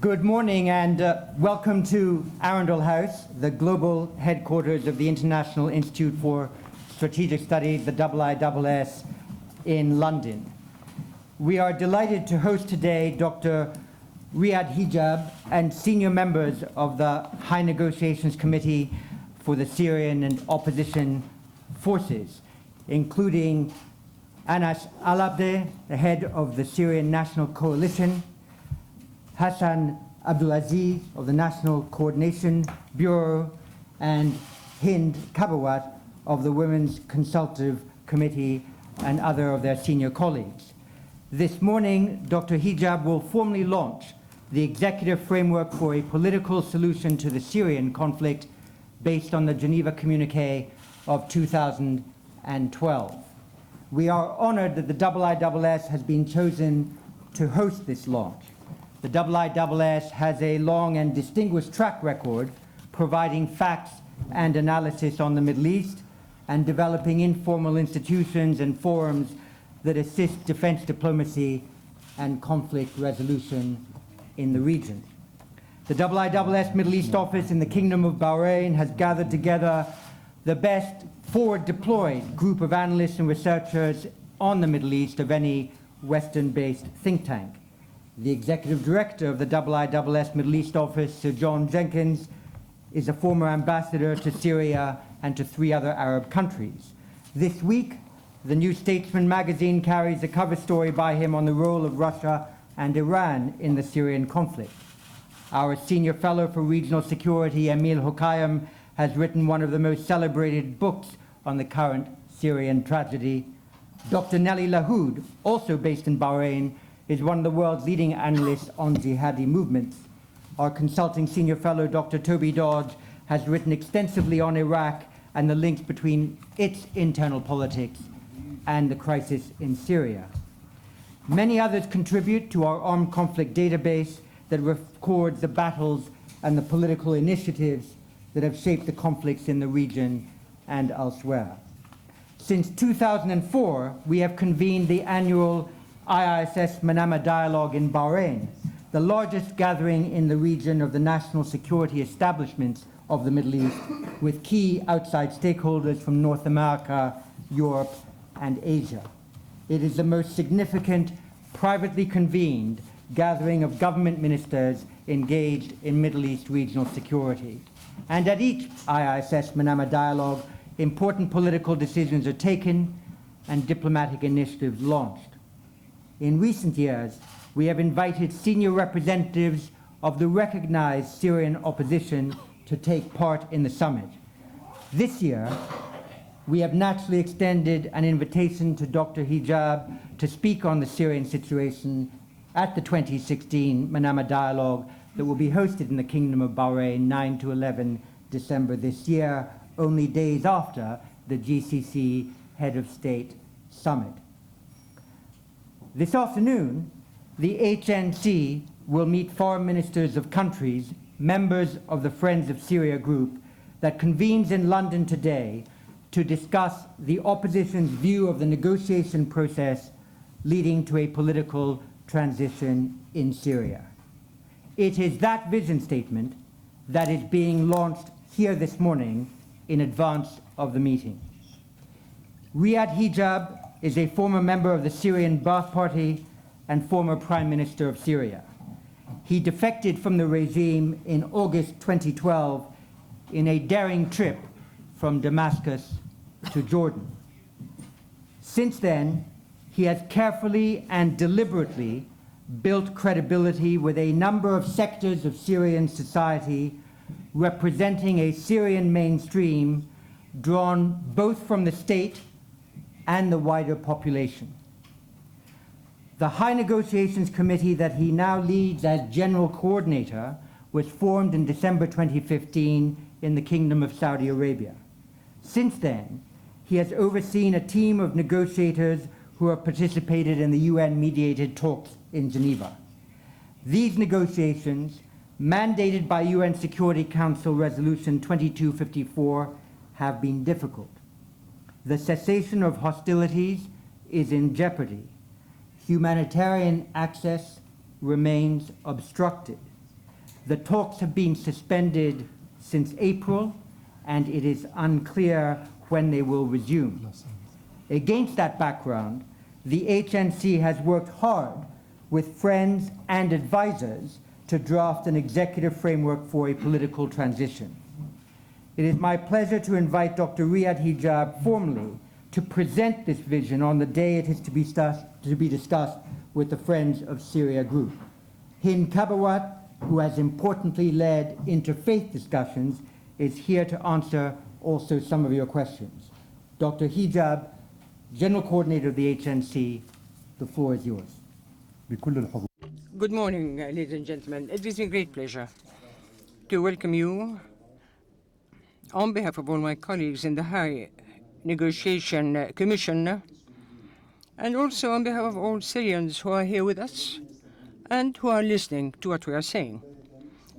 Good morning and welcome to Arundel House, the global headquarters of the International Institute for Strategic Studies, the IISS, in London. We are delighted to host today Dr. Riyad Hijab and senior members of the High Negotiations Committee for the Syrian and Opposition Forces, including Anas Al-Abdeh, the head of the Syrian National Coalition, Hassan Abdulaziz of the National Coordination Bureau, and Hind Kabawat of the Women's Consultative Committee, and other of their senior colleagues. This morning, Dr. Hijab will formally launch the executive framework for a political solution to the Syrian conflict based on the Geneva Communiqué of 2012. We are honored that the IISS has been chosen to host this launch. The IISS has a long and distinguished track record providing facts and analysis on the Middle East and developing informal institutions and forums that assist defense diplomacy and conflict resolution in the region. The IISS Middle East Office in the Kingdom of Bahrain has gathered together the best forward-deployed group of analysts and researchers on the Middle East of any Western-based think tank. The executive director of the IISS Middle East Office, Sir John Jenkins, is a former ambassador to Syria and to 3 other Arab countries. This week, the New Statesman magazine carries a cover story by him on the role of Russia and Iran in the Syrian conflict. Our senior fellow for regional security, Emil Hokayyam, has written one of the most celebrated books on the current Syrian tragedy. Dr. Nelly Lahoud, also based in Bahrain, is one of the world's leading analysts on jihadi movements. Our consulting senior fellow, Dr. Toby Dodge, has written extensively on Iraq and the links between its internal politics and the crisis in Syria. Many others contribute to our armed conflict database that records the battles and the political initiatives that have shaped the conflicts in the region and elsewhere. Since 2004, we have convened the annual IISS Manama Dialogue in Bahrain, the largest gathering in the region of the national security establishments of the Middle East, with key outside stakeholders from North America, Europe, and Asia. It is the most significant privately convened gathering of government ministers engaged in Middle East regional security. And at each IISS Manama Dialogue, important political decisions are taken and diplomatic initiatives launched. In recent years, we have invited senior representatives of the recognized Syrian opposition to take part in the summit. This year, we have naturally extended an invitation to Dr. Hijab to speak on the Syrian situation at the 2016 Manama Dialogue that will be hosted in the Kingdom of Bahrain 9 to 11 December this year, only days after the GCC Head of State Summit. This afternoon, the HNC will meet foreign ministers of countries, members of the Friends of Syria group that convenes in London today to discuss the opposition's view of the negotiation process leading to a political transition in Syria. It is that vision statement that is being launched here this morning in advance of the meeting. Riyad Hijab is a former member of the Syrian Ba'ath Party and former Prime Minister of Syria. He defected from the regime in August 2012 in a daring trip from Damascus to Jordan. Since then, he has carefully and deliberately built credibility with a number of sectors of Syrian society representing a Syrian mainstream drawn both from the state and the wider population. The High Negotiations Committee that he now leads as General Coordinator was formed in December 2015 in the Kingdom of Saudi Arabia. Since then, he has overseen a team of negotiators who have participated in the UN-mediated talks in Geneva. These negotiations, mandated by UN Security Council Resolution 2254, have been difficult. The cessation of hostilities is in jeopardy. Humanitarian access remains obstructed. The talks have been suspended since April, and it is unclear when they will resume. Against that background, the HNC has worked hard with friends and advisors to draft an executive framework for a political transition. It is my pleasure to invite Dr. Riyad Hijab formally to present this vision on the day it is to be discussed with the Friends of Syria group. Hind Kabawat, who has importantly led interfaith discussions, is here to answer also some of your questions. Dr. Hijab, General Coordinator of the HNC, the floor is yours. Good morning, ladies and gentlemen. It gives me great pleasure to welcome you on behalf of all my colleagues in the High Negotiation Commission, and also on behalf of all Syrians who are here with us and who are listening to what we are saying.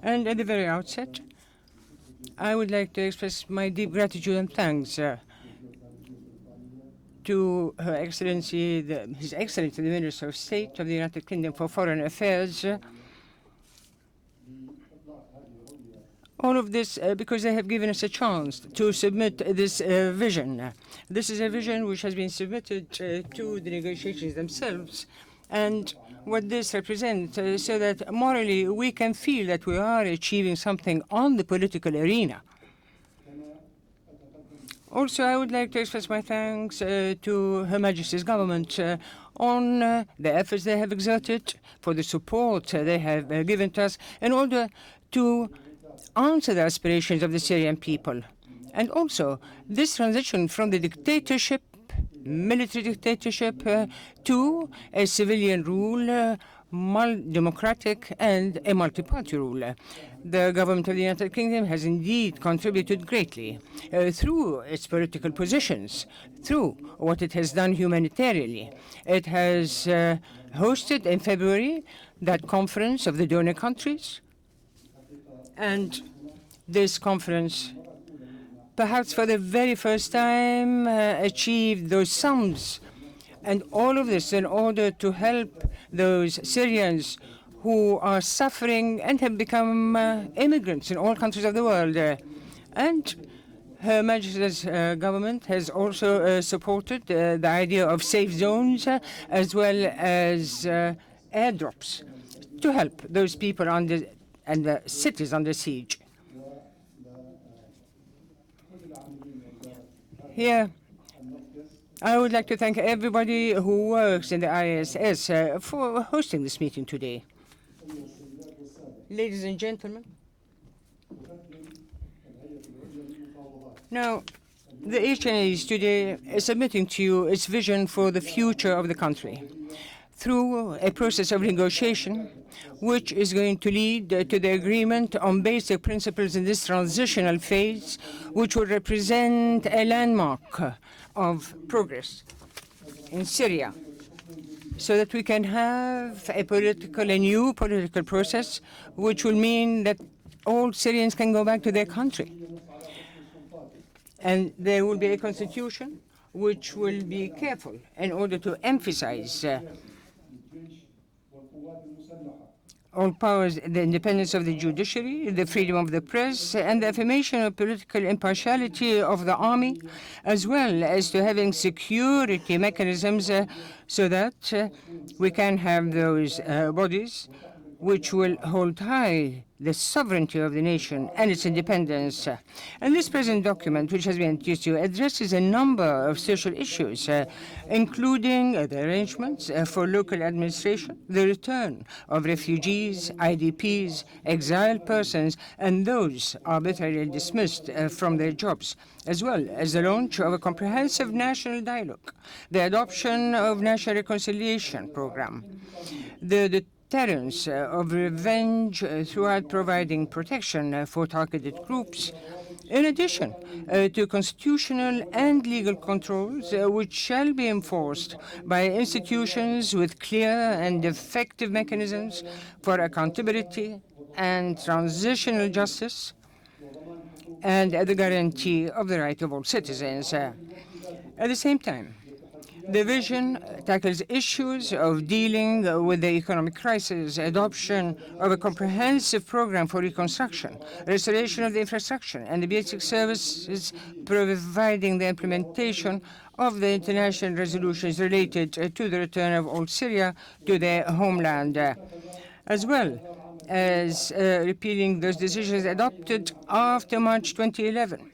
And at the very outset, I would like to express my deep gratitude and thanks to Her Excellency, His Excellency, the Minister of State of the United Kingdom for Foreign Affairs. All of this because they have given us a chance to submit this vision. This is a vision which has been submitted to the negotiations themselves, and what this represents so that morally we can feel that we are achieving something on the political arena. Also, I would like to express my thanks to Her Majesty's government on the efforts they have exerted, for the support they have given to us in order to answer the aspirations of the Syrian people. And also, this transition from the dictatorship, military dictatorship, to a civilian rule, democratic and a multi-party rule. The government of the United Kingdom has indeed contributed greatly through its political positions, through what it has done humanitarianly. It has hosted in February that conference of the donor countries, and this conference, perhaps for the very first time, achieved those sums. And all of this in order to help those Syrians who are suffering and have become immigrants in all countries of the world. And Her Majesty's government has also supported the idea of safe zones as well as airdrops to help those people and the cities under siege. Here, I would like to thank everybody who works in the ISS for hosting this meeting today. Ladies and gentlemen, now the HNA today is submitting to you its vision for the future of the country through a process of negotiation which is going to lead to the agreement on basic principles in this transitional phase, which will represent a landmark of progress in Syria, so that we can have a new political process, which will mean that all Syrians can go back to their country. And there will be a constitution which will be careful in order to emphasize all powers, the independence of the judiciary, the freedom of the press, and the affirmation of political impartiality of the army, as well as to having security mechanisms so that we can have those bodies which will hold high the sovereignty of the nation and its independence. And this present document, which has been introduced to you, addresses a number of social issues, including the arrangements for local administration, the return of refugees, IDPs, exiled persons, and those arbitrarily dismissed from their jobs, as well as the launch of a comprehensive national dialogue, the adoption of national reconciliation program, the deterrence of revenge throughout providing protection for targeted groups, in addition to constitutional and legal controls which shall be enforced by institutions with clear and effective mechanisms for accountability and transitional justice, and the guarantee of the right of all citizens. At the same time, The vision tackles issues of dealing with the economic crisis, adoption of a comprehensive program for reconstruction, restoration of the infrastructure and the basic services, providing the implementation of the international resolutions related to the return of all Syria to their homeland, as well as repealing those decisions adopted after March 2011.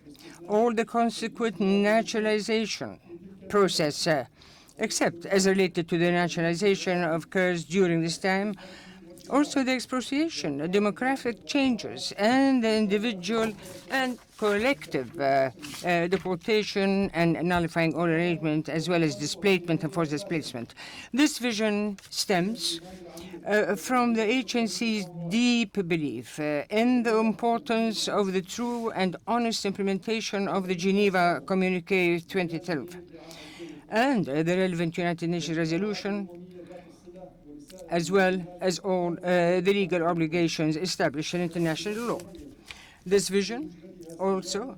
All the consequent naturalization process, except as related to the naturalization of Kurds during this time, also the expropriation, demographic changes, and the individual and collective deportation and nullifying all arrangement, as well as displacement and forced displacement. This vision stems from the HNC's deep belief in the importance of the true and honest implementation of the Geneva Communique 2012 and the relevant United Nations resolution, as well as all the legal obligations established in international law. This vision also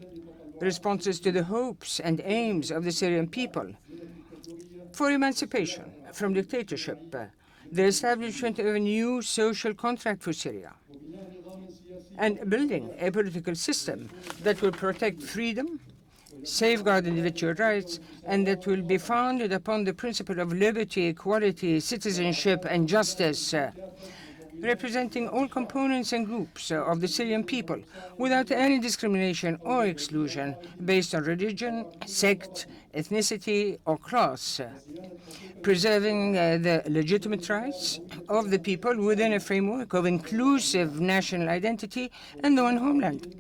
responds to the hopes and aims of the Syrian people for emancipation from dictatorship, the establishment of a new social contract for Syria, and building a political system that will protect freedom, safeguard individual rights, and that will be founded upon the principle of liberty, equality, citizenship, and justice, representing all components and groups of the Syrian people without any discrimination or exclusion based on religion, sect, ethnicity, or class, preserving the legitimate rights of the people within a framework of inclusive national identity and one homeland,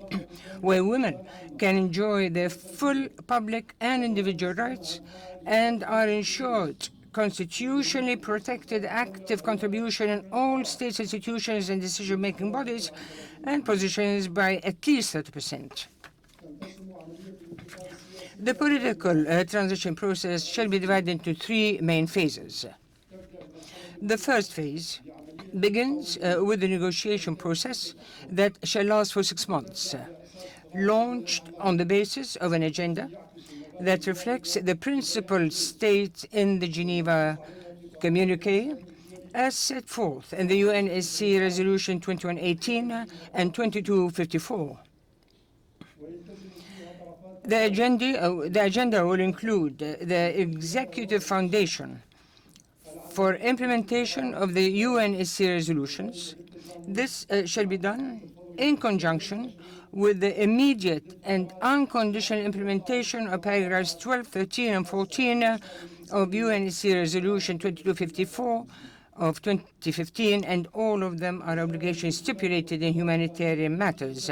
where women can enjoy their full public and individual rights and are ensured constitutionally protected active contribution in all state institutions and decision-making bodies and positions by at least 30%. The political transition process shall be divided into three main phases. The first phase begins with the negotiation process that shall last for 6 months, launched on the basis of an agenda that reflects the principal states in the Geneva Communique as set forth in the UNSC Resolution 2118 and 2254. The agenda will include the executive foundation for implementation of the UNSC resolutions. This shall be done in conjunction with the immediate and unconditional implementation of paragraphs 12, 13, and 14 of UNSC Resolution 2254 of 2015, and all of them are obligations stipulated in humanitarian matters,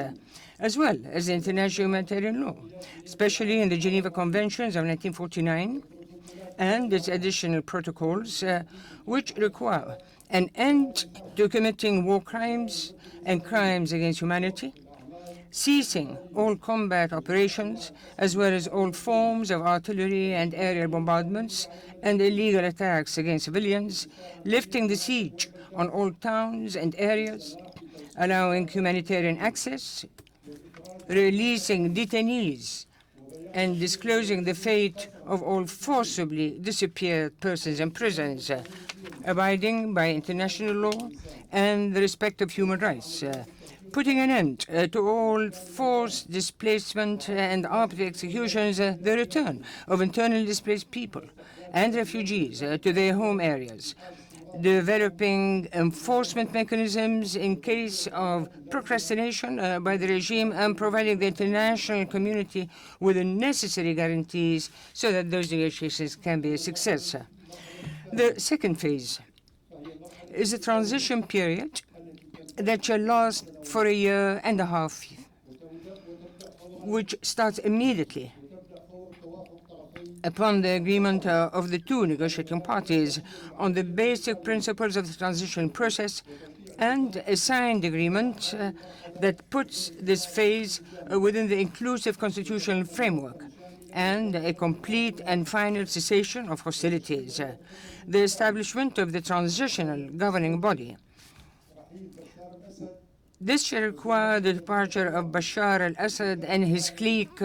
as well as international humanitarian law, especially in the Geneva Conventions of 1949 and its additional protocols, which require an end to committing war crimes and crimes against humanity, ceasing all combat operations, as well as all forms of artillery and aerial bombardments and illegal attacks against civilians, lifting the siege on all towns and areas, allowing humanitarian access, releasing detainees, and disclosing the fate of all forcibly disappeared persons in prisons, abiding by international law and the respect of human rights, putting an end to all forced displacement and arbitrary executions, the return of internally displaced people and refugees to their home areas, developing enforcement mechanisms in case of procrastination by the regime, and providing the international community with the necessary guarantees so that those negotiations can be a success. The second phase is a transition period that shall last for 1.5 years, which starts immediately upon the agreement of the two negotiating parties on the basic principles of the transition process, and a signed agreement that puts this phase within the inclusive constitutional framework, and a complete and final cessation of hostilities, the establishment of the transitional governing body. This shall require the departure of Bashar al-Assad and his clique,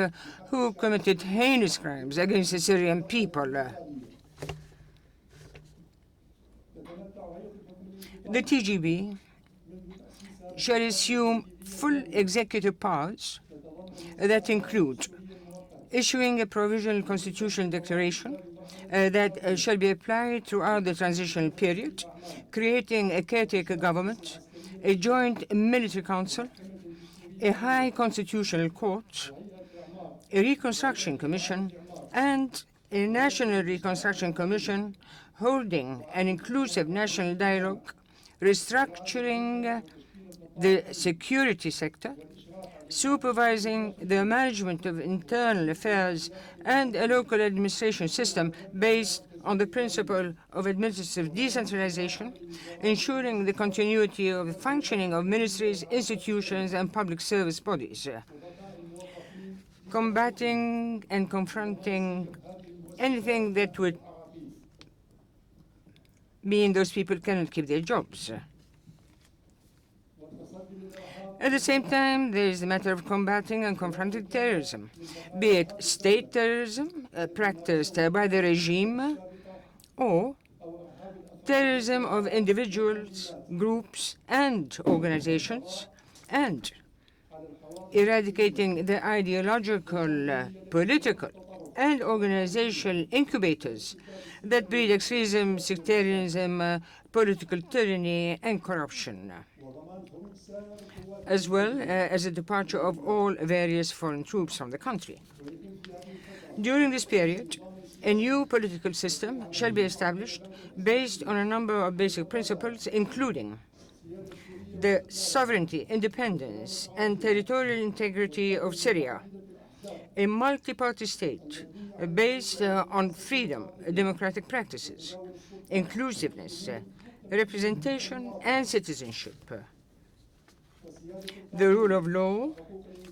who committed heinous crimes against the Syrian people. The TGB shall assume full executive powers that include issuing a provisional constitutional declaration that shall be applied throughout the transitional period, creating a caretaker government, a joint military council, a high constitutional court, a reconstruction commission, and a national reconstruction commission holding an inclusive national dialogue, restructuring the security sector, supervising the management of internal affairs, and a local administration system based on the principle of administrative decentralization, ensuring the continuity of the functioning of ministries, institutions, and public service bodies, combating and confronting anything that would mean those people cannot keep their jobs. At the same time, there is the matter of combating and confronting terrorism, be it state terrorism practiced by the regime or terrorism of individuals, groups, and organizations, and eradicating the ideological, political, and organizational incubators that breed extremism, sectarianism, political tyranny, and corruption, as well as the departure of all various foreign troops from the country. During this period, a new political system shall be established based on a number of basic principles, including the sovereignty, independence, and territorial integrity of Syria, a multi-party state based on freedom, democratic practices, inclusiveness, representation, and citizenship, the rule of law,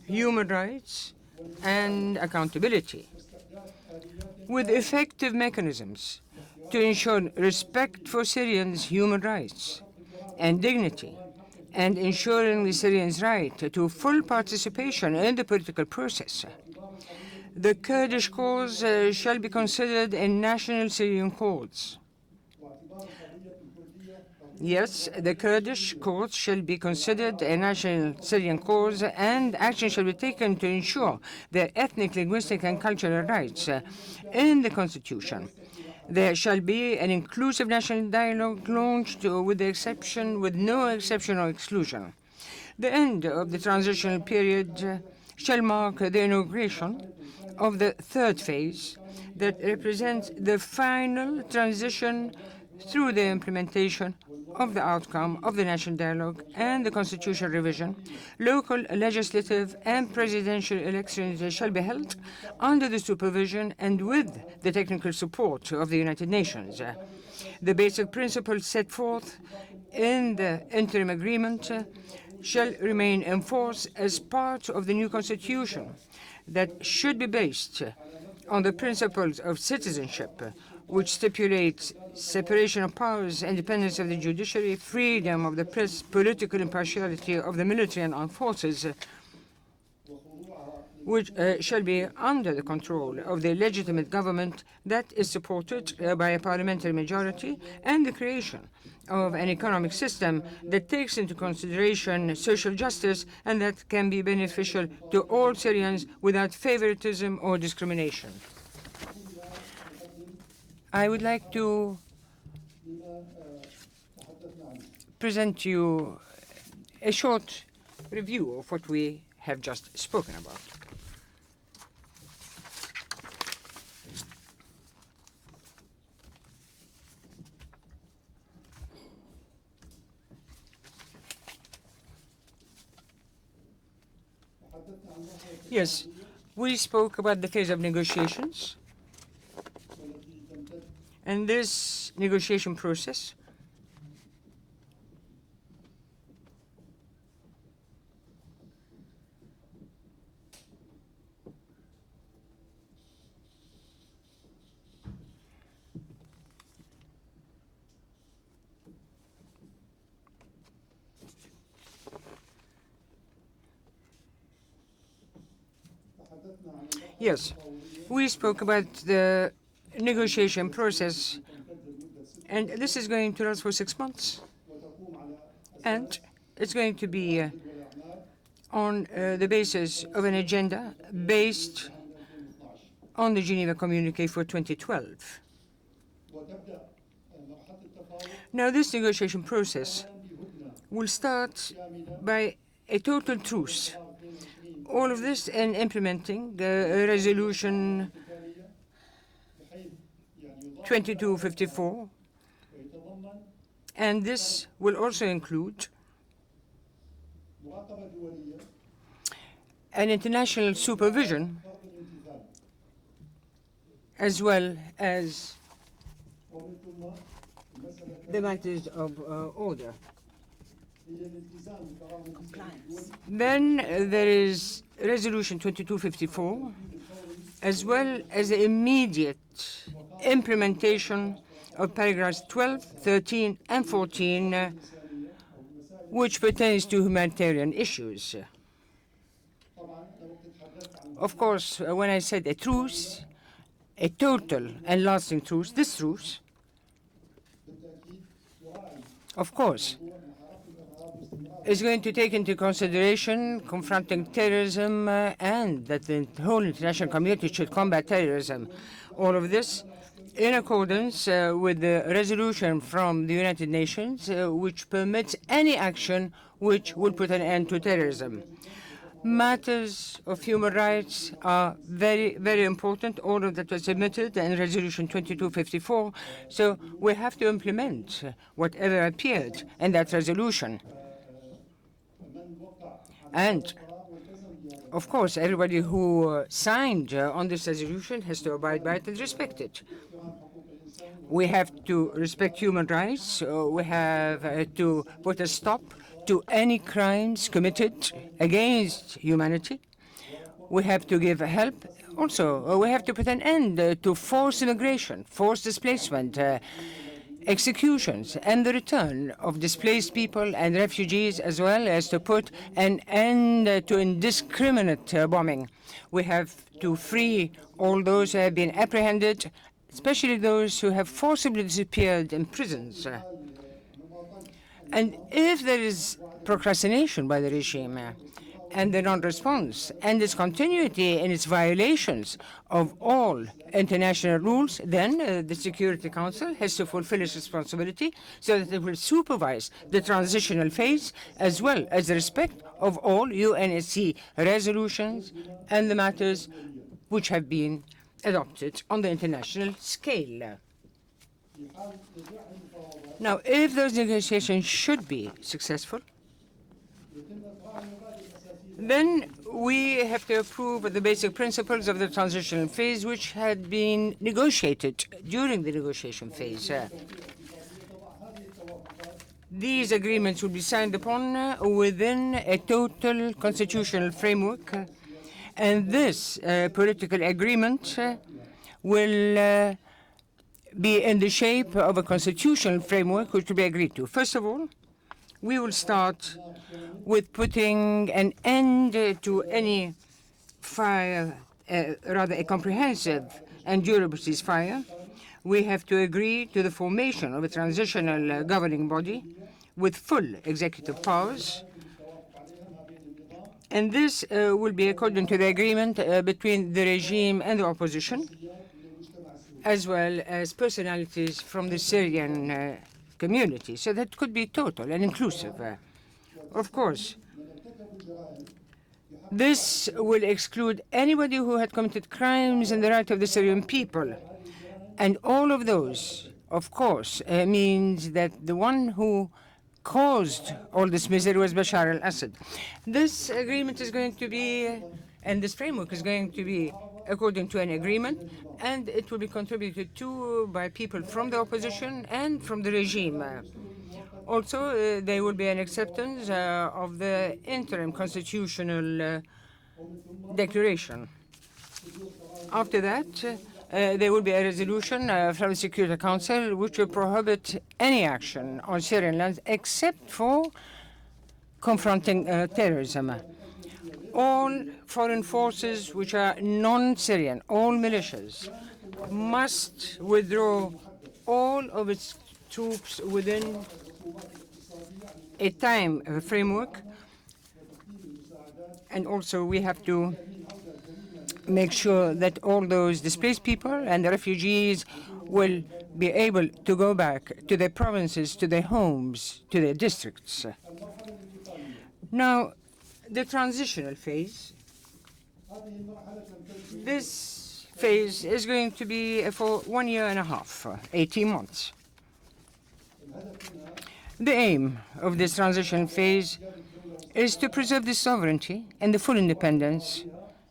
human rights, and accountability, with effective mechanisms to ensure respect for Syrians' human rights and dignity, and ensuring the Syrians' right to full participation in the political process. The Kurdish cause shall be considered a national Syrian cause. Yes, the Kurdish cause shall be considered a national Syrian cause, and action shall be taken to ensure their ethnic, linguistic, and cultural rights. In the Constitution, there shall be an inclusive national dialogue launched with no exception or exclusion. The end of the transitional period shall mark the inauguration of the third phase that represents the final transition through the implementation of the outcome of the national dialogue and the constitutional revision. Local, legislative, and presidential elections shall be held under the supervision and with the technical support of the United Nations. The basic principles set forth in the interim agreement shall remain in force as part of the new constitution that should be based on the principles of citizenship, which stipulates separation of powers, independence of the judiciary, freedom of the press, political impartiality of the military and armed forces, which shall be under the control of the legitimate government that is supported by a parliamentary majority, and the creation of an economic system that takes into consideration social justice and that can be beneficial to all Syrians without favoritism or discrimination. I would like to present you a short review of what we have just spoken about. Yes, we spoke about the phase of negotiations. And this negotiation process Yes, we spoke about the negotiation process, and this is going to last for 6 months. And it's going to be on the basis of an agenda based on the Geneva Communique for 2012. Now, this negotiation process will start by a total truce. All of this in implementing the resolution 2254, and this will also include an international supervision as well as the matters of order. Then there is Resolution 2254, as well as the immediate implementation of paragraphs 12, 13, and 14, which pertains to humanitarian issues. Of course, when I said a truce, a total and lasting truce, this truce, of course, is going to take into consideration confronting terrorism and that the whole international community should combat terrorism. All of this in accordance with the resolution from the United Nations, which permits any action which would put an end to terrorism. Matters of human rights are very, very important. All of that was submitted in Resolution 2254. So we have to implement whatever appeared in that resolution. And, of course, everybody who signed on this resolution has to abide by it and respect it. We have to respect human rights. We have to put a stop to any crimes committed against humanity. We have to give help. Also, we have to put an end to forced immigration, forced displacement, executions, and the return of displaced people and refugees, as well as to put an end to indiscriminate bombing. We have to free all those who have been apprehended, especially those who have forcibly disappeared in prisons. And if there is procrastination by the regime and the non-response and its continuity in its violations of all international rules, then the Security Council has to fulfill its responsibility so that it will supervise the transitional phase as well as the respect of all UNSC resolutions and the matters which have been adopted on the international scale. Now, if those negotiations should be successful, then we have to approve the basic principles of the transitional phase, which had been negotiated during the negotiation phase. These agreements will be signed upon within a total constitutional framework, and this political agreement will be in the shape of a constitutional framework which will be agreed to. First of all, we will start with putting an end to any fire, rather a comprehensive and durable ceasefire. We have to agree to the formation of a transitional governing body with full executive powers. And this will be according to the agreement between the regime and the opposition, as well as personalities from the Syrian community. So that could be total and inclusive. Of course, this will exclude anybody who had committed crimes in the right of the Syrian people. And all of those, of course, means that the one who caused all this misery was Bashar al-Assad. This agreement is going to be, and this framework is going to be according to an agreement, and it will be contributed to by people from the opposition and from the regime. Also, there will be an acceptance of the interim constitutional declaration. After that, there will be a resolution from the Security Council which will prohibit any action on Syrian lands except for confronting terrorism. All foreign forces which are non-Syrian, all militias, must withdraw all of its troops within a time framework, and also we have to make sure that all those displaced people and the refugees will be able to go back to their provinces, to their homes, to their districts. Now, the transitional phase. This phase is going to be for 1 year and a half, 18 months. The aim of this transition phase is to preserve the sovereignty and the full independence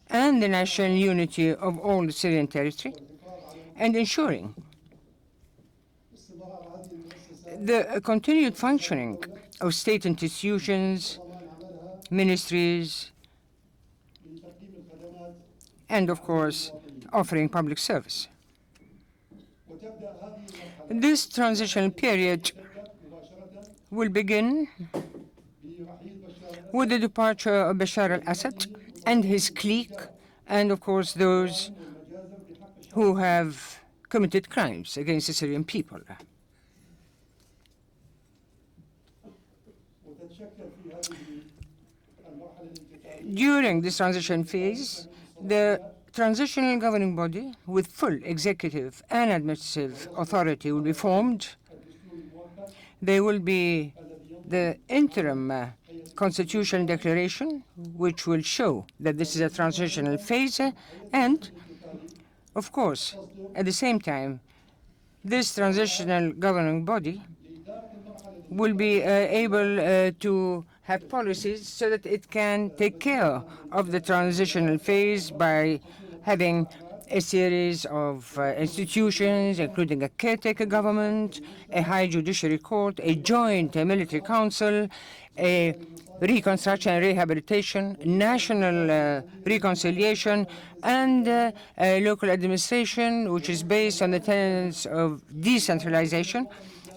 and the national unity of all the Syrian territory, and ensuring the continued functioning of state institutions, ministries, and of course, offering public service. This transition period will begin with the departure of Bashar al-Assad and his clique, and of course those who have committed crimes against the Syrian people. During this transition phase, the transitional governing body with full executive and administrative authority will be formed. There will be the interim constitutional declaration, which will show that this is a transitional phase, and, of course, at the same time, this transitional governing body will be able to have policies so that it can take care of the transitional phase by having a series of institutions, including a caretaker government, a high judiciary court, a joint military council, a reconstruction and rehabilitation, national reconciliation, and a local administration which is based on the tenets of decentralization,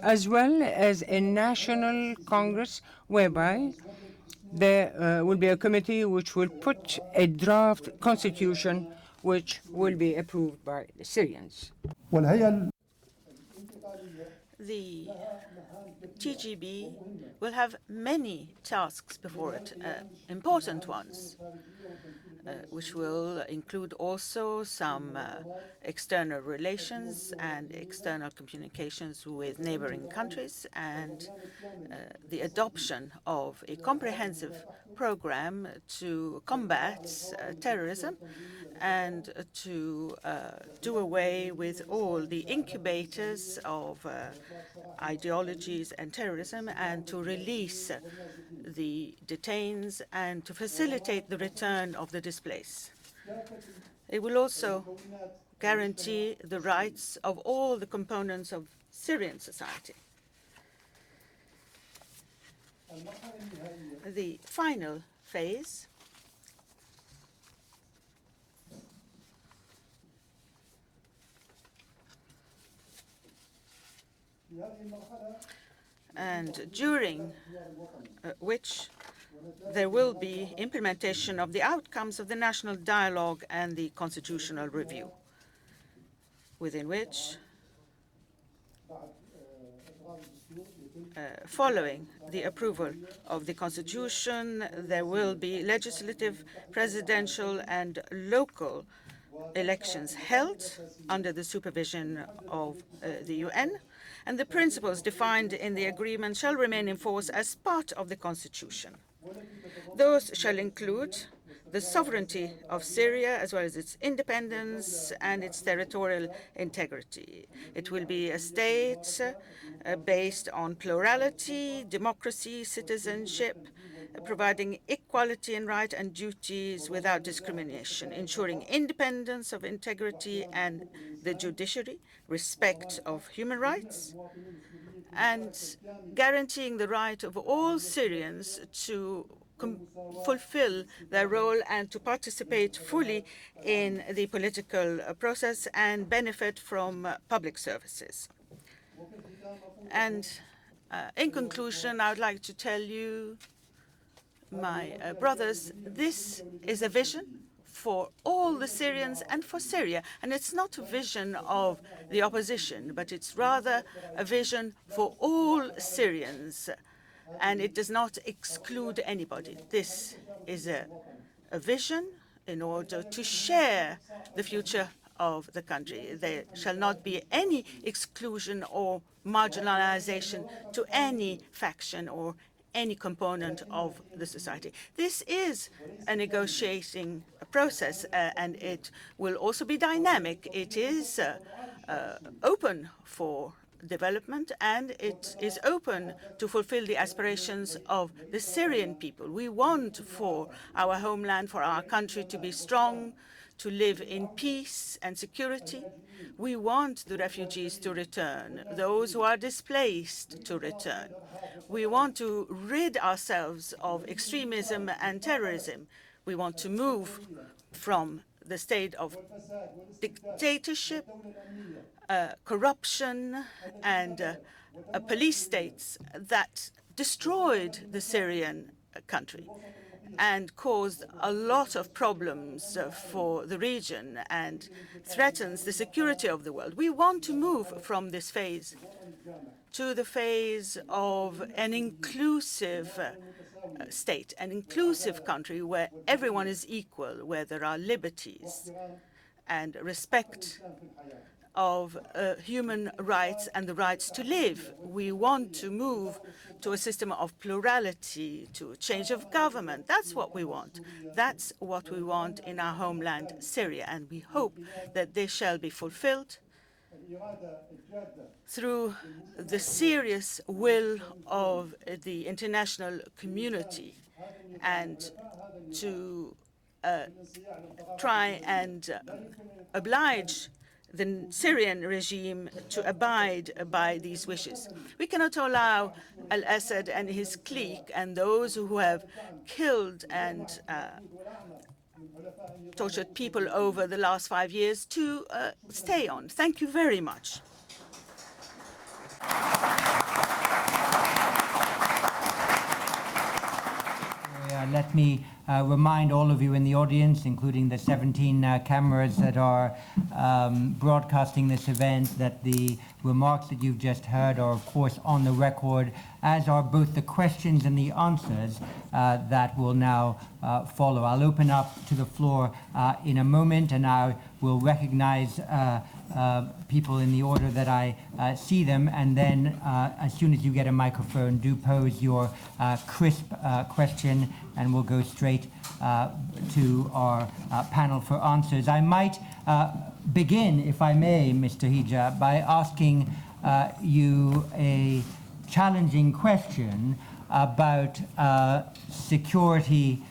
as well as a national congress whereby there will be a committee which will put a draft constitution which will be approved by the Syrians. The TGB will have many tasks before it, important ones, which will include also some external relations and external communications with neighboring countries, and the adoption of a comprehensive program to combat terrorism and to do away with all the incubators of ideologies and terrorism, and to release the detainees and to facilitate the return of the displaced. It will also guarantee the rights of all the components of Syrian society. The final phase and during which there will be implementation of the outcomes of the national dialogue and the constitutional review, within which, following the approval of the constitution, there will be legislative, presidential, and local elections held under the supervision of the UN, and the principles defined in the agreement shall remain in force as part of the constitution. Those shall include the sovereignty of Syria, as well as its independence and its territorial integrity. It will be a state based on plurality, democracy, citizenship, providing equality in rights and duties without discrimination, ensuring independence of integrity and the judiciary, respect of human rights, and guaranteeing the right of all Syrians to fulfill their role and to participate fully in the political process and benefit from public services. And in conclusion, I would like to tell you, my brothers, this is a vision for all the Syrians and for Syria. And it's not a vision of the opposition, but it's rather a vision for all Syrians, and it does not exclude anybody. This is a vision in order to share the future of the country. There shall not be any exclusion or marginalization to any faction or any component of the society. This is a negotiating process, and it will also be dynamic. It is open for development, and it is open to fulfill the aspirations of the Syrian people. We want for our homeland, for our country to be strong, to live in peace and security. We want the refugees to return, those who are displaced to return. We want to rid ourselves of extremism and terrorism. We want to move from the state of dictatorship, corruption, and police states that destroyed the Syrian country and caused a lot of problems for the region and threatens the security of the world. We want to move from this phase to the phase of an inclusive state, an inclusive country where everyone is equal, where there are liberties and respect of human rights and the rights to live. We want to move to a system of plurality, to a change of government. That's what we want. That's what we want in our homeland, Syria, and we hope that this shall be fulfilled through the serious will of the international community and to try and oblige the Syrian regime to abide by these wishes. We cannot allow al-Assad and his clique and those who have killed and tortured people over the last 5 years to stay on. Thank you very much. Let me remind all of you in the audience, including the 17 cameras that are broadcasting this event, that the remarks that you've just heard are, of course, on the record, as are both the questions and the answers that will now follow. I'll open up to the floor in a moment, and I will recognize people in the order that I see them, and then as soon as you get a microphone, do pose your crisp question, and we'll go straight to our panel for answers. I might begin, if I may, Mr. Hija, by asking you a challenging question about security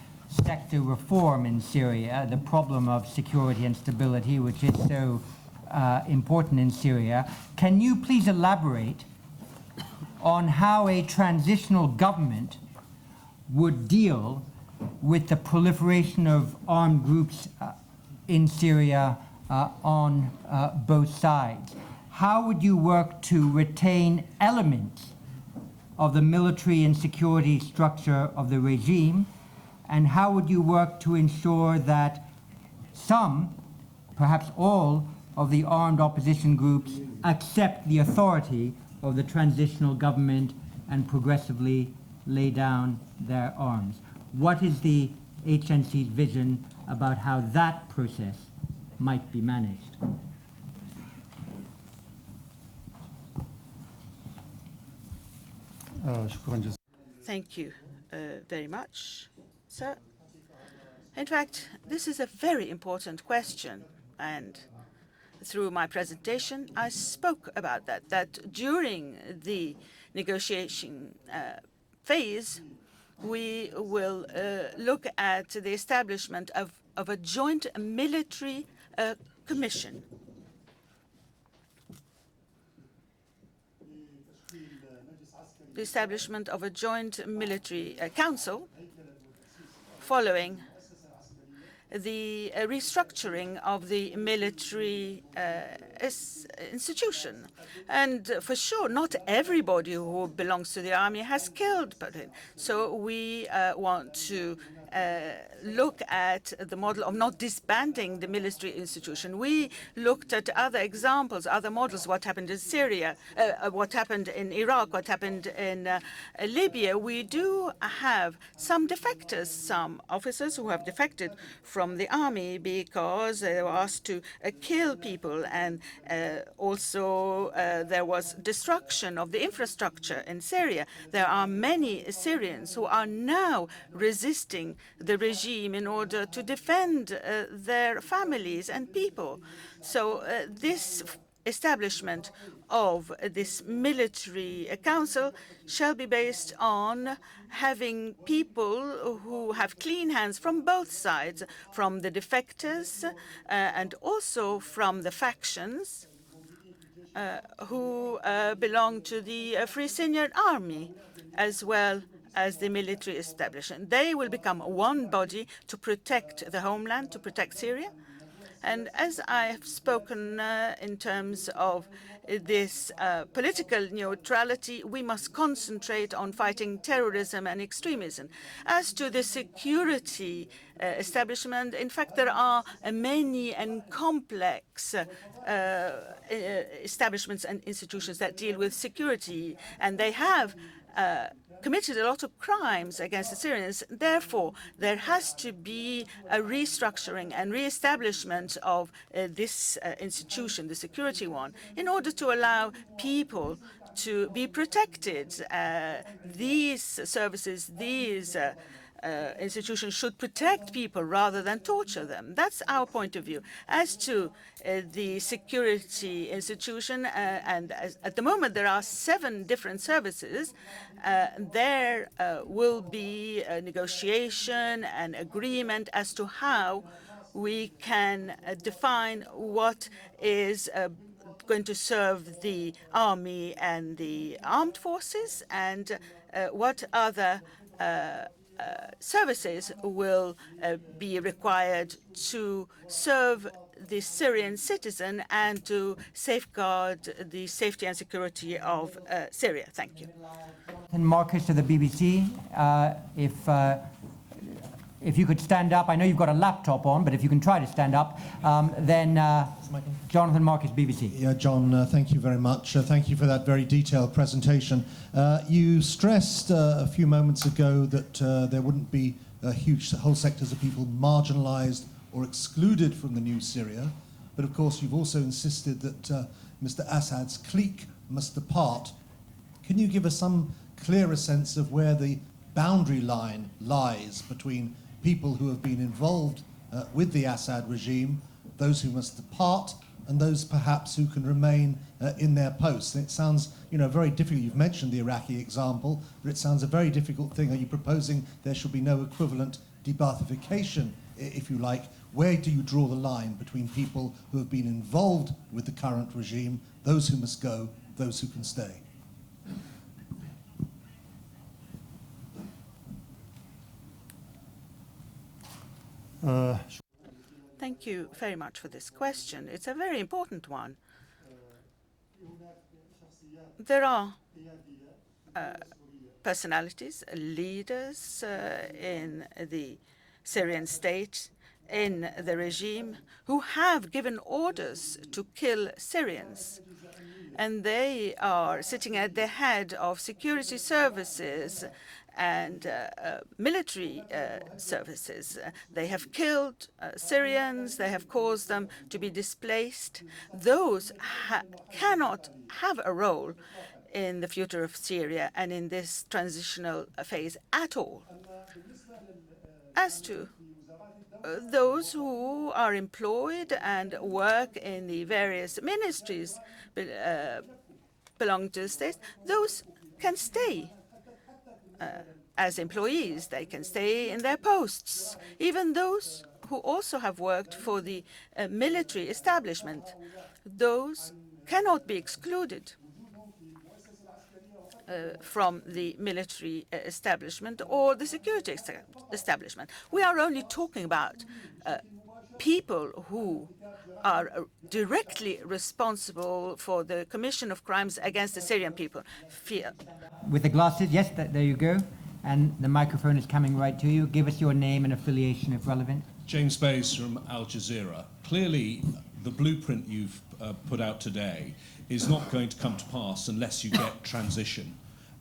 sector reform in Syria, the problem of security and stability, which is so important in Syria. Can you please elaborate on how a transitional government would deal with the proliferation of armed groups in Syria on both sides? How would you work to retain elements of the military and security structure of the regime? And how would you work to ensure that some, perhaps all, of the armed opposition groups accept the authority of the transitional government and progressively lay down their arms? What is the HNC's vision about how that process might be managed? Thank you very much, sir. In fact, this is a very important question, and through my presentation, I spoke about that during the negotiation phase, we will look at the establishment of a joint military commission. The establishment of a joint military council following the restructuring of the military institution. And for sure, not everybody who belongs to the army has killed Putin. So we want to look at the model of not disbanding the military institution. We looked at other examples, other models, what happened in Syria, what happened in Iraq, what happened in Libya. We do have some defectors, some officers who have defected from the army because they were asked to kill people, and also there was destruction of the infrastructure in Syria. There are many Syrians who are now resisting the regime in order to defend their families and people. So this establishment of this military council shall be based on having people who have clean hands from both sides, from the defectors and also from the factions who belong to the Free Syrian Army, as well as the military establishment. They will become one body to protect the homeland, to protect Syria. And as I have spoken in terms of this political neutrality, we must concentrate on fighting terrorism and extremism. As to the security establishment, in fact, there are many and complex establishments and institutions that deal with security, and they have committed a lot of crimes against the Syrians. Therefore, there has to be a restructuring and reestablishment of this institution, the security one, in order to allow people to be protected. These services, these institutions should protect people rather than torture them. That's our point of view. As to the security institution, at the moment there are 7 different services, there will be a negotiation and agreement as to how we can define what is going to serve the army and the armed forces, and what other services will be required to serve the Syrian citizen and to safeguard the safety and security of Syria. Thank you. And Marcus of the BBC, if you could stand up. I know you've got a laptop on, but if you can try to stand up, then Jonathan Marcus, BBC. Yeah, John, thank you very much. Thank you for that very detailed presentation. You stressed a few moments ago that there wouldn't be huge whole sectors of people marginalized or excluded from the new Syria. But of course, you've also insisted that Mr. Assad's clique must depart. Can you give us some clearer sense of where the boundary line lies between people who have been involved with the Assad regime, those who must depart, and those perhaps who can remain in their posts? And it sounds, very difficult. You've mentioned the Iraqi example, but it sounds a very difficult thing. Are you proposing there should be no equivalent de-Baathification, if you like? Where do you draw the line between people who have been involved with the current regime, those who must go, those who can stay? Thank you very much for this question. It's a very important one. There are personalities, leaders in the Syrian state, in the regime, who have given orders to kill Syrians. And they are sitting at the head of security services and military services. They have killed Syrians. They have caused them to be displaced. Those cannot have a role in the future of Syria and in this transitional phase at all. As to those who are employed and work in the various ministries belonging to the state, those can stay as employees. They can stay in their posts. Even those who also have worked for the military establishment, those cannot be excluded from the military establishment or the security establishment. We are only talking about people who are directly responsible for the commission of crimes against the Syrian people feel. With the glasses, yes, there you go. And the microphone is coming right to you. Give us your name and affiliation if relevant. James Bays from Al Jazeera. Clearly, the blueprint you've put out today is not going to come to pass unless you get transition.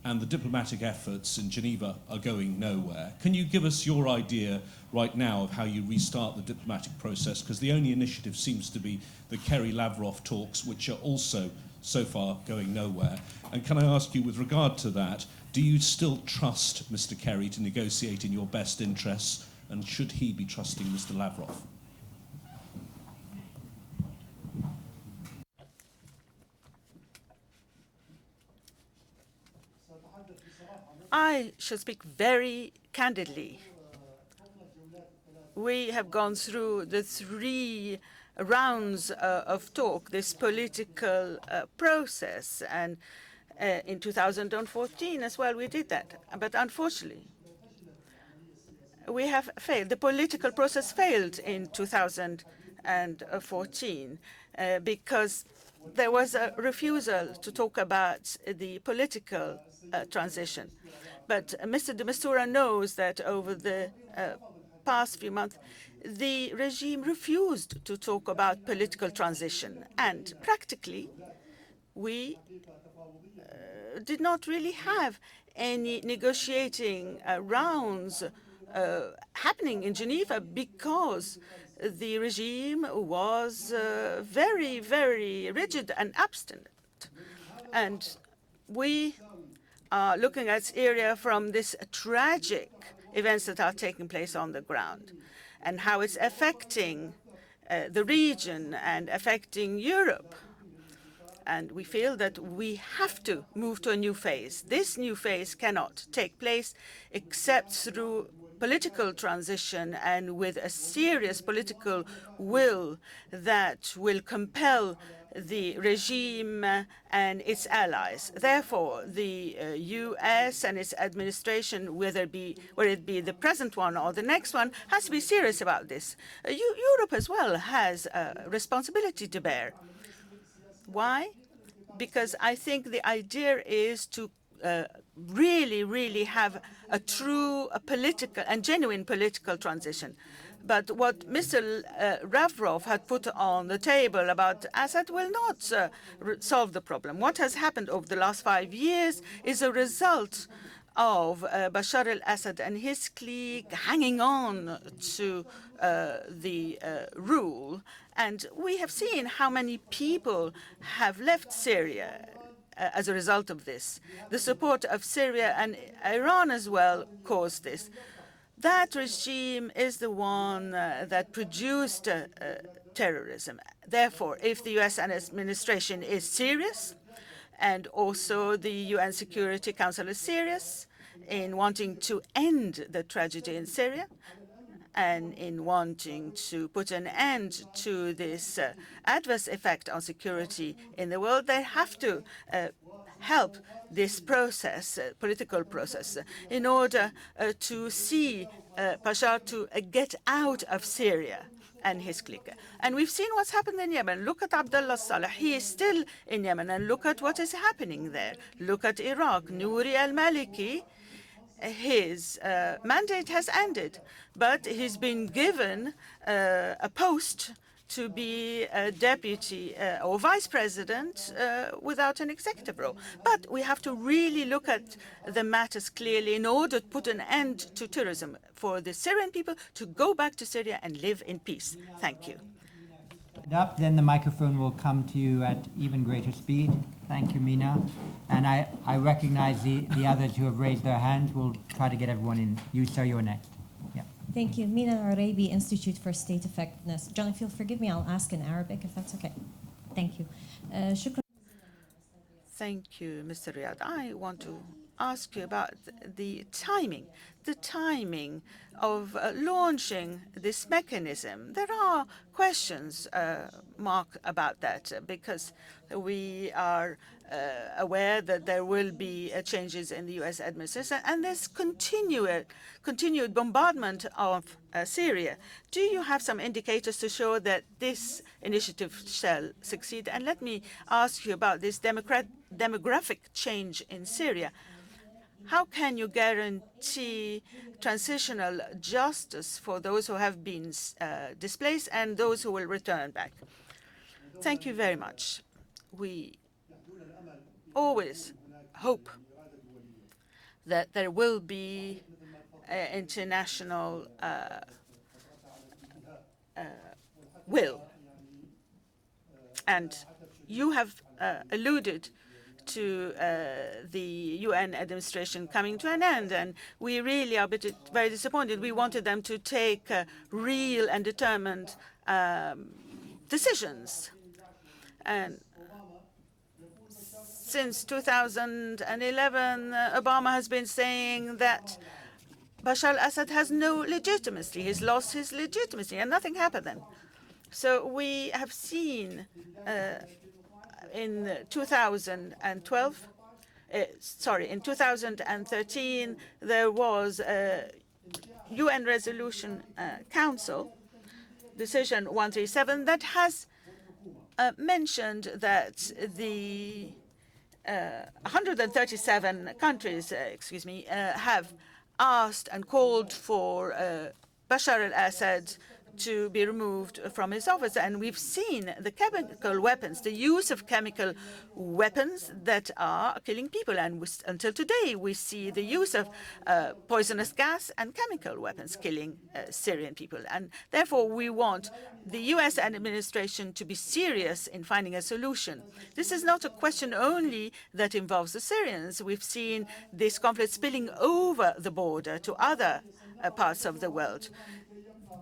And the diplomatic efforts in Geneva are going nowhere. Can you give us your idea right now of how you restart the diplomatic process? Because the only initiative seems to be the Kerry-Lavrov talks, which are also so far going nowhere. And can I ask you, with regard to that, do you still trust Mr. Kerry to negotiate in your best interests? And should he be trusting Mr. Lavrov? I shall speak very candidly. We have gone through the 3 rounds of talk, this political process, and in 2014 as well we did that. But unfortunately, we have failed. The political process failed in 2014 because there was a refusal to talk about the political transition. But Mr. de Mistura knows that over the past few months, the regime refused to talk about political transition. And practically, we did not really have any negotiating rounds happening in Geneva because the regime was very, very rigid and obstinate. And we are looking at Syria from this tragic events that are taking place on the ground and how it's affecting the region and affecting Europe. And we feel that we have to move to a new phase. This new phase cannot take place except through political transition and with a serious political will that will compel the regime and its allies. Therefore, the US and its administration, whether it be the present one or the next one, has to be serious about this. Europe as well has a responsibility to bear. Why? Because I think the idea is to really, really have a true political and genuine political transition. But what Mr. Lavrov had put on the table about Assad will not solve the problem. What has happened over the last 5 years is a result of Bashar al-Assad and his clique hanging on to the rule. And we have seen how many people have left Syria as a result of this. The support of Syria and Iran as well caused this. That regime is the one that produced terrorism. Therefore, if the US administration is serious, and also the UN Security Council is serious in wanting to end the tragedy in Syria and in wanting to put an end to this adverse effect on security in the world, they have to help this process, political process, in order to see Bashar to get out of Syria and his clique. And we've seen what's happened in Yemen. Look at Abdullah Saleh. He is still in Yemen, and look at what is happening there. Look at Iraq. Nouri al-Maliki, his mandate has ended, but he's been given a post to be a deputy or vice president without an executive role. But we have to really look at the matters clearly in order to put an end to terrorism, for the Syrian people to go back to Syria and live in peace. Thank you. Then the microphone will come to you at even greater speed. Thank you, Mina. And I recognize the others who have raised their hands. We'll try to get everyone in. You, sir, you're next. Yeah. Thank you. Mina Arabi, Institute for State Effectiveness. John, if you'll forgive me, I'll ask in Arabic, if that's okay. Thank you. Shukran. Thank you, Mr. Riyad. I want to ask you about the timing of launching this mechanism. There are questions, Mark, about that, because we are aware that there will be changes in the U.S. administration, and this continued bombardment of Syria. Do you have some indicators to show that this initiative shall succeed? And let me ask you about this demographic change in Syria. How can you guarantee transitional justice for those who have been displaced and those who will return back? Thank you very much. We always hope that there will be international will. And you have alluded to the UN administration coming to an end, and we really are very disappointed. We wanted them to take real and determined decisions. And since 2011, Obama has been saying that Bashar al-Assad has no legitimacy. He's lost his legitimacy, and nothing happened then. So we have seen in 2012, in 2013, there was a UN Resolution Council, Decision 137, that has mentioned that the 137 countries, have asked and called for Bashar al-Assad to be removed from his office. And we've seen the chemical weapons, the use of chemical weapons that are killing people. And until today, we see the use of poisonous gas and chemical weapons killing Syrian people. And therefore, we want the U.S. administration to be serious in finding a solution. This is not a question only that involves the Syrians. We've seen this conflict spilling over the border to other parts of the world.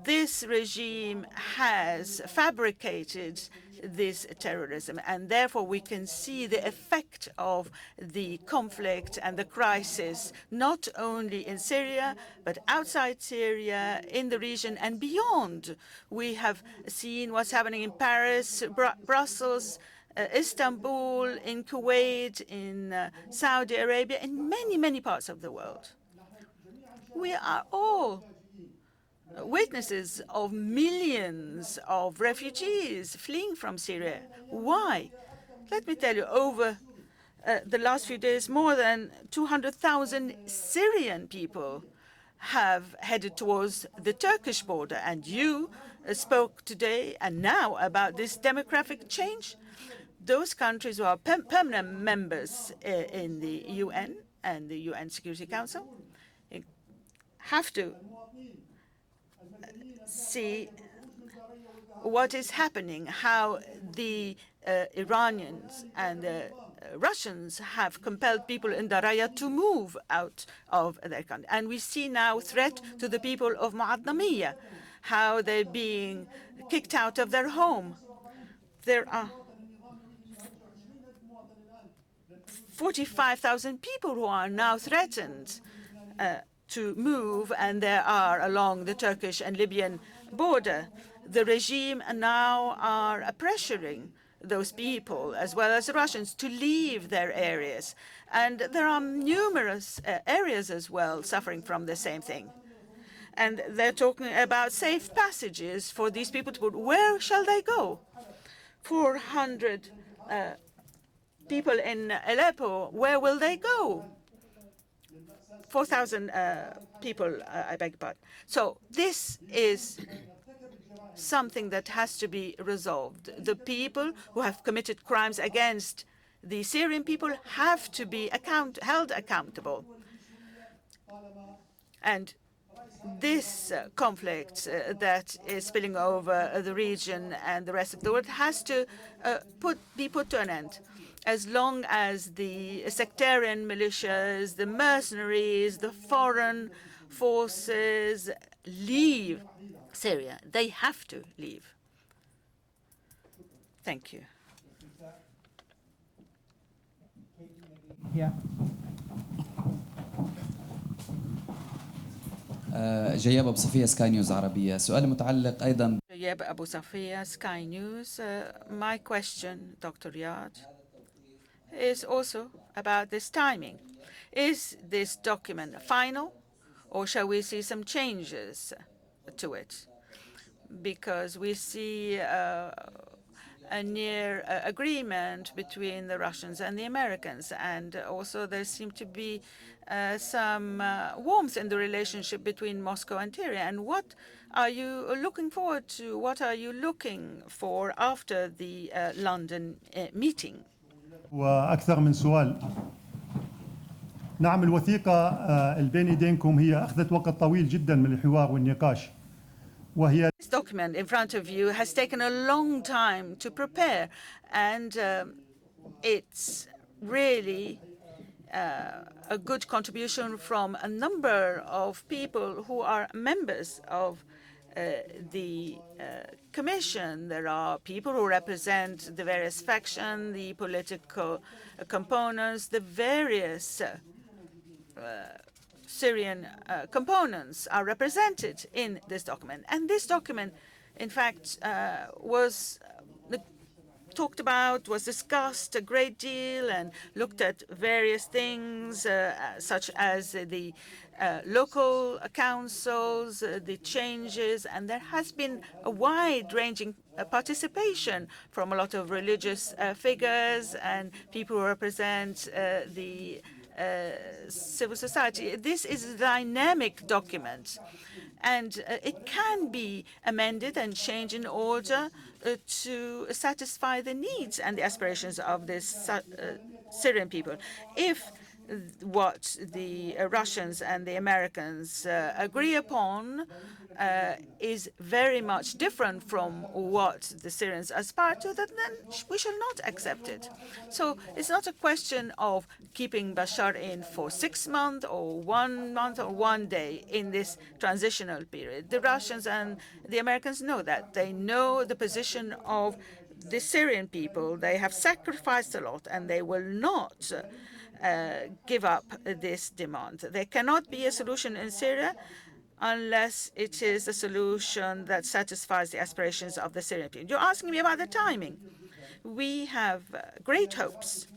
This regime has fabricated this terrorism, and therefore we can see the effect of the conflict and the crisis, not only in Syria, but outside Syria, in the region and beyond. We have seen what's happening in Paris, Brussels, Istanbul, in Kuwait, in Saudi Arabia, in many, many parts of the world. We are all witnesses of millions of refugees fleeing from Syria. Why? Let me tell you, over the last few days, more than 200,000 Syrian people have headed towards the Turkish border. And you spoke today and now about this demographic change. Those countries who are permanent members in the UN and the UN Security Council have to see what is happening, how the Iranians and the Russians have compelled people in Daraya to move out of their country. And we see now threat to the people of Mu'adnamiyya, how they're being kicked out of their home. There are 45,000 people who are now threatened to move, and they are along the Turkish and Libyan border. The regime now are pressuring those people, as well as the Russians, to leave their areas. And there are numerous areas as well suffering from the same thing. And they're talking about safe passages for these people to go. Where shall they go? 400 people in Aleppo, where will they go? 4,000 people, I beg your pardon. So this is something that has to be resolved. The people who have committed crimes against the Syrian people have to be held accountable. And this conflict that is spilling over the region and the rest of the world has to be put to an end. As long as the sectarian militias, the mercenaries, the foreign forces leave Syria, they have to leave. Thank you. Yeah. جياب أبو صفية سكاي نيوز عربية. سؤال متعلق أيضا. جياب أبو صفية, Sky News. My question, Dr. Riyad, is also about this timing. Is this document final, or shall we see some changes to it? Because we see a near agreement between the Russians and the Americans, and also there seemed to be some warmth in the relationship between Moscow and Tehran. And what are you looking forward to? What are you looking for after the London meeting? وأكثر من سؤال. نعم الوثيقة اللي بين يدينكم هي أخذت وقت طويل جدا من الحوار والنقاش. وهي This document in front of you has taken a long time to prepare, and it's really a good contribution from a number of people who are members of the Commission. There are people who represent the various factions, the political components, the various Syrian components are represented in this document. And this document, in fact, was talked about, was discussed a great deal, and looked at various things, such as the local councils, the changes, and there has been a wide-ranging participation from a lot of religious figures and people who represent the civil society. This is a dynamic document, and it can be amended and changed in order to satisfy the needs and the aspirations of the Syrian people. If what the Russians and the Americans agree upon is very much different from what the Syrians aspire to, then we shall not accept it. So it's not a question of keeping Bashar in for 6 months or 1 month or 1 day in this transitional period. The Russians and the Americans know that. They know the position of the Syrian people. They have sacrificed a lot, and they will not give up this demand. There cannot be a solution in Syria unless it is a solution that satisfies the aspirations of the Syrian people. You're asking me about the timing. We have great hopes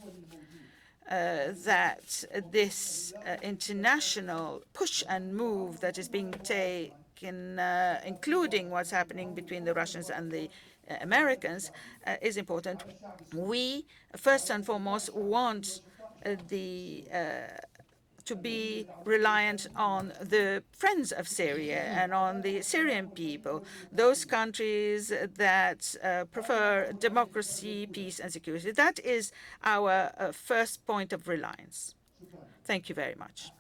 that this international push and move that is being taken, including what's happening between the Russians and the Americans, is important. We, first and foremost, want to be reliant on the friends of Syria and on the Syrian people, those countries that prefer democracy, peace, and security. That is our first point of reliance. Thank you very much.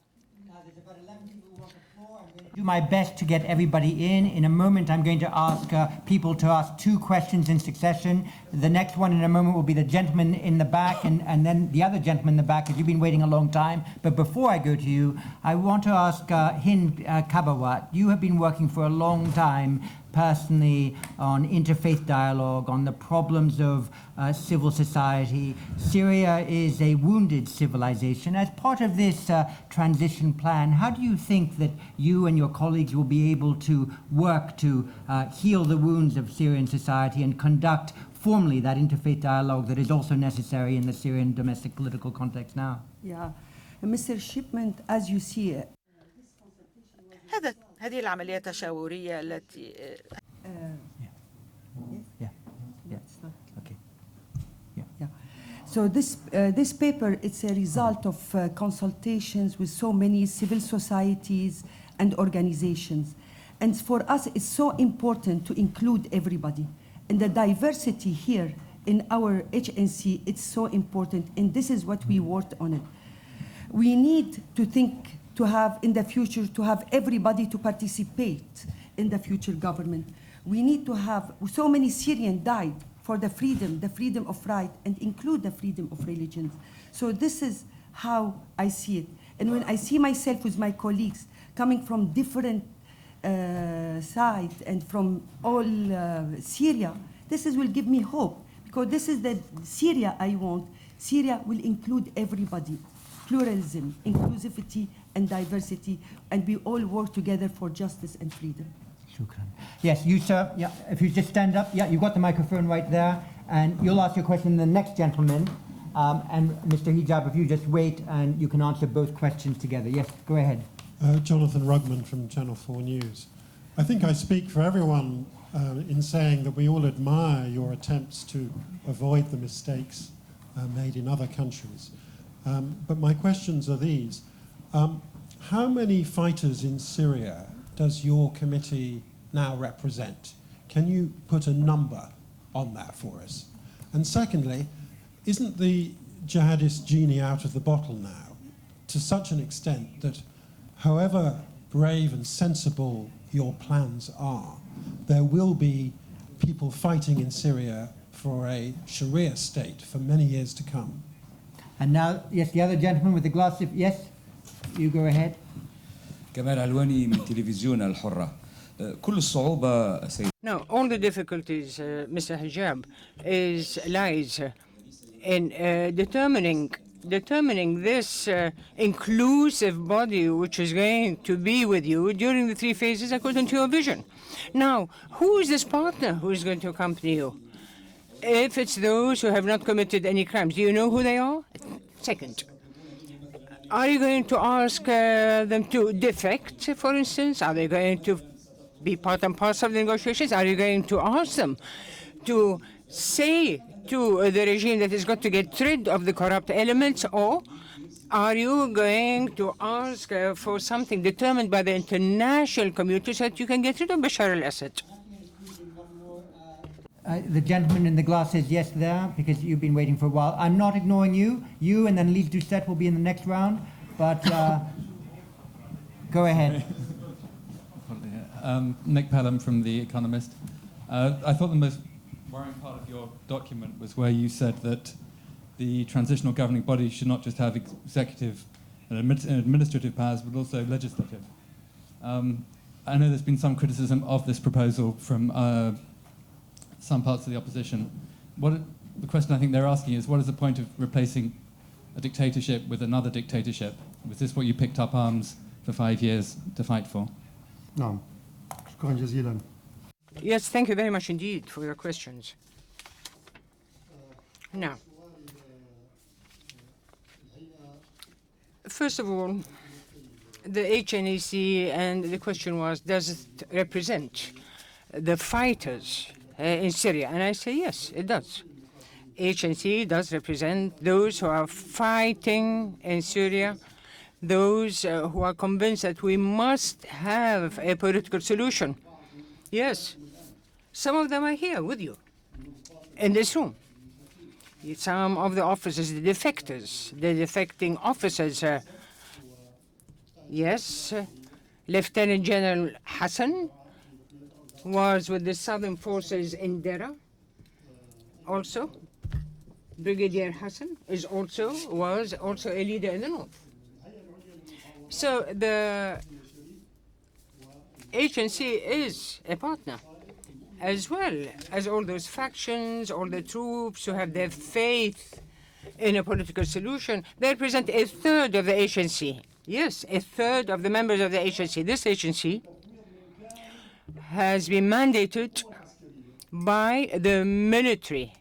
There's about 11 people who want the floor. I'm going to do my best to get everybody in. In a moment, I'm going to ask people to ask 2 questions in succession. The next one in a moment will be the gentleman in the back, and then the other gentleman in the back, because you've been waiting a long time. But before I go to you, I want to ask Hind Kabawat. You have been working for a long time personally on interfaith dialogue, on the problems of civil society. Syria is a wounded civilization. As part of this transition plan, how do you think that you and your colleagues will be able to work to heal the wounds of Syrian society and conduct formally that interfaith dialogue that is also necessary in the Syrian domestic political context now? Yeah. Mr. Shipment, as you see, هذه العملية التشاورية التي Okay. yeah. So this paper, it's a result of consultations with so many civil societies and organizations. And for us, it's so important to include everybody. And the diversity here in our HNC, it's so important. And this is what we worked on it. We need to think to have in the future, to have everybody to participate in the future government. We need to have, so many Syrians died for the freedom of right, and include the freedom of religions. So this is how I see it. And when I see myself with my colleagues coming from different sides and from all Syria, will give me hope, because this is the Syria I want. Syria will include everybody, pluralism, inclusivity, and diversity, and we all work together for justice and freedom. Shukran. Yes, you, sir. Yeah, if you just stand up. Yeah, you've got the microphone right there, and you'll ask your question. The next gentleman, And Mr. Hijab, if you just wait and you can answer both questions together. Yes, go ahead. Jonathan Rugman from Channel 4 News. I think I speak for everyone in saying that we all admire your attempts to avoid the mistakes made in other countries. But my questions are these. How many fighters in Syria does your committee now represent? Can you put a number on that for us? And secondly, isn't the jihadist genie out of the bottle now to such an extent that however brave and sensible your plans are, there will be people fighting in Syria for a Sharia state for many years to come? And now, yes, the other gentleman with the glasses. Yes, you go ahead. كمال علواني من تلفزيون الحرة. كل الصعوبة سيد. Now, all the difficulties, Mr. Hijab, lies in determining this inclusive body which is going to be with you during the 3 phases according to your vision. Now, who is this partner who is going to accompany you? If it's those who have not committed any crimes, do you know who they are? Second, are you going to ask them to defect, for instance? Are they going to be part and parcel of the negotiations? Are you going to ask them to say to the regime that it's got to get rid of the corrupt elements, or are you going to ask for something determined by the international community so that you can get rid of Bashar al-Assad? The gentleman in the glasses, yes, there, because you've been waiting for a while. I'm not ignoring you. You and then Lise Doucette will be in the next round, but go ahead. Nick Pelham from The Economist. I thought the most worrying part of your document was where you said that the transitional governing body should not just have executive and administrative powers, but also legislative. I know there's been some criticism of this proposal from some parts of the opposition. The question I think they're asking is, what is the point of replacing a dictatorship with another dictatorship? Was this what you picked up arms for 5 years to fight for? نعم. شكرا جزيلا. Yes, thank you very much indeed for your questions. Now, first of all, the HNEC, and the question was, does it represent the fighters in Syria? And I say yes, it does. HNC does represent those who are fighting in Syria, those who are convinced that we must have a political solution. Yes, some of them are here with you in this room. Some of the officers, the defectors, the defecting officers. Yes, Lieutenant General Hassan was with the Southern Forces in Dera. Also, Brigadier Hassan was also a leader in the north. So the agency is a partner, as well as all those factions, all the troops who have their faith in a political solution. They represent a third of the agency. Yes, a third of the members of the agency. This agency has been mandated by the military.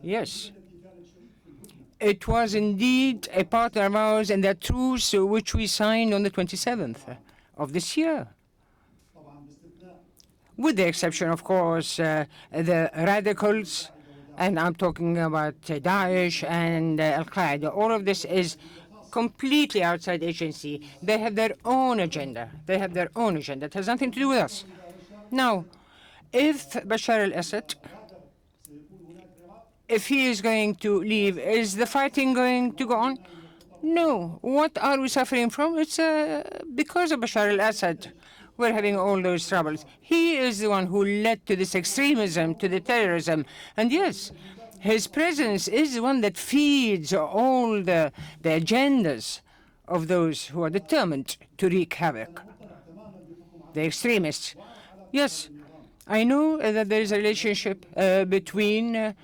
Yes. It was indeed a partner of ours in that truce which we signed on the 27th of this year. With the exception, of course, the radicals, and I'm talking about Daesh and Al-Qaeda. All of this is completely outside agency. They have their own agenda. They have their own agenda. It has nothing to do with us. Now, if Bashar al-Assad, if he is going to leave, is the fighting going to go on? No. What are we suffering from? It's because of Bashar al-Assad. We're having all those troubles. He is the one who led to this extremism, to the terrorism. And yes, his presence is the one that feeds all the agendas of those who are determined to wreak havoc, the extremists. Yes, I know that there is a relationship between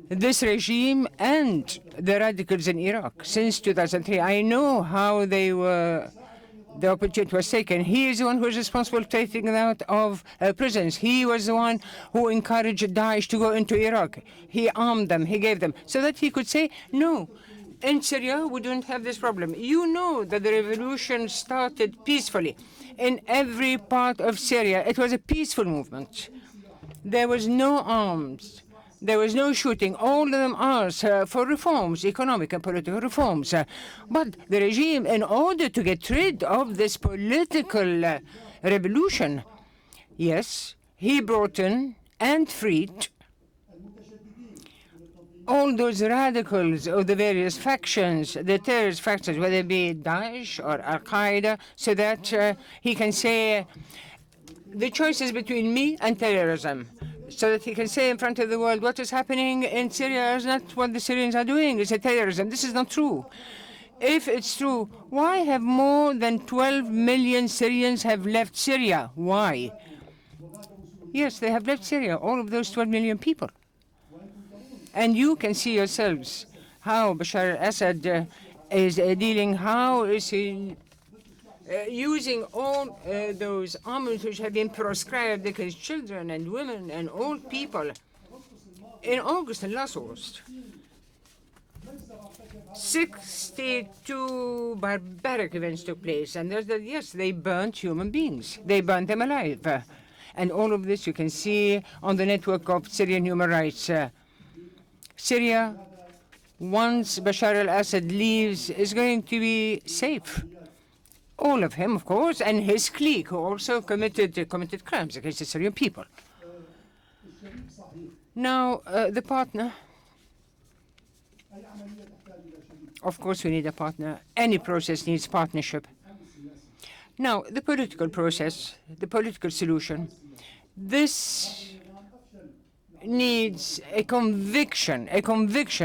this regime and the radicals in Iraq since 2003. I know how they were The opportunity was taken. He is the one who is responsible for taking them out of prisons. He was the one who encouraged Daesh to go into Iraq. He armed them, he gave them, so that he could say, no, in Syria we don't have this problem. You know that the revolution started peacefully. In every part of Syria, it was a peaceful movement. There was no arms. There was no shooting. All of them asked for reforms, economic and political reforms. But the regime, in order to get rid of this political revolution, yes, he brought in and freed all those radicals of the various factions, the terrorist factions, whether it be Daesh or Al-Qaeda, so that he can say the choice is between me and terrorism, so that he can say in front of the world what is happening in Syria is not what the Syrians are doing, it's a terrorism. This is not true. If it's true, why have more than 12 million Syrians have left Syria? Why? Yes, they have left Syria, all of those 12 million people. And you can see yourselves how Bashar al-Assad is dealing, how is he using all those armaments which have been proscribed against children and women and old people. In August and last August, 62 barbaric events took place, and yes, they burnt human beings. They burnt them alive. And all of this you can see on the network of Syrian human rights. Syria, once Bashar al-Assad leaves, is going to be safe. All of him, of course, and his clique, who also committed crimes against the Syrian people. Now, the partner. Of course, we need a partner. Any process needs partnership. Now, the political process, the political solution, this needs a conviction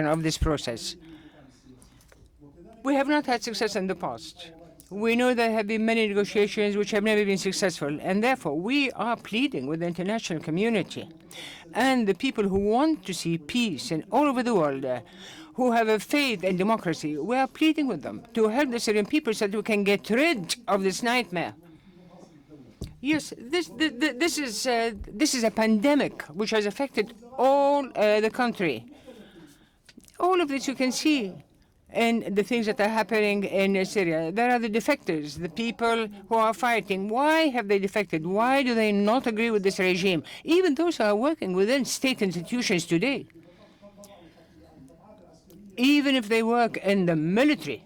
of this process. We have not had success in the past. We know there have been many negotiations which have never been successful, and therefore we are pleading with the international community and the people who want to see peace in all over the world, who have a faith in democracy. We are pleading with them to help the Syrian people so that we can get rid of this nightmare. Yes, this is a pandemic which has affected all the country. All of this you can see in the things that are happening in Syria. There are the defectors, the people who are fighting. Why have they defected? Why do they not agree with this regime? Even those who are working within state institutions today, even if they work in the military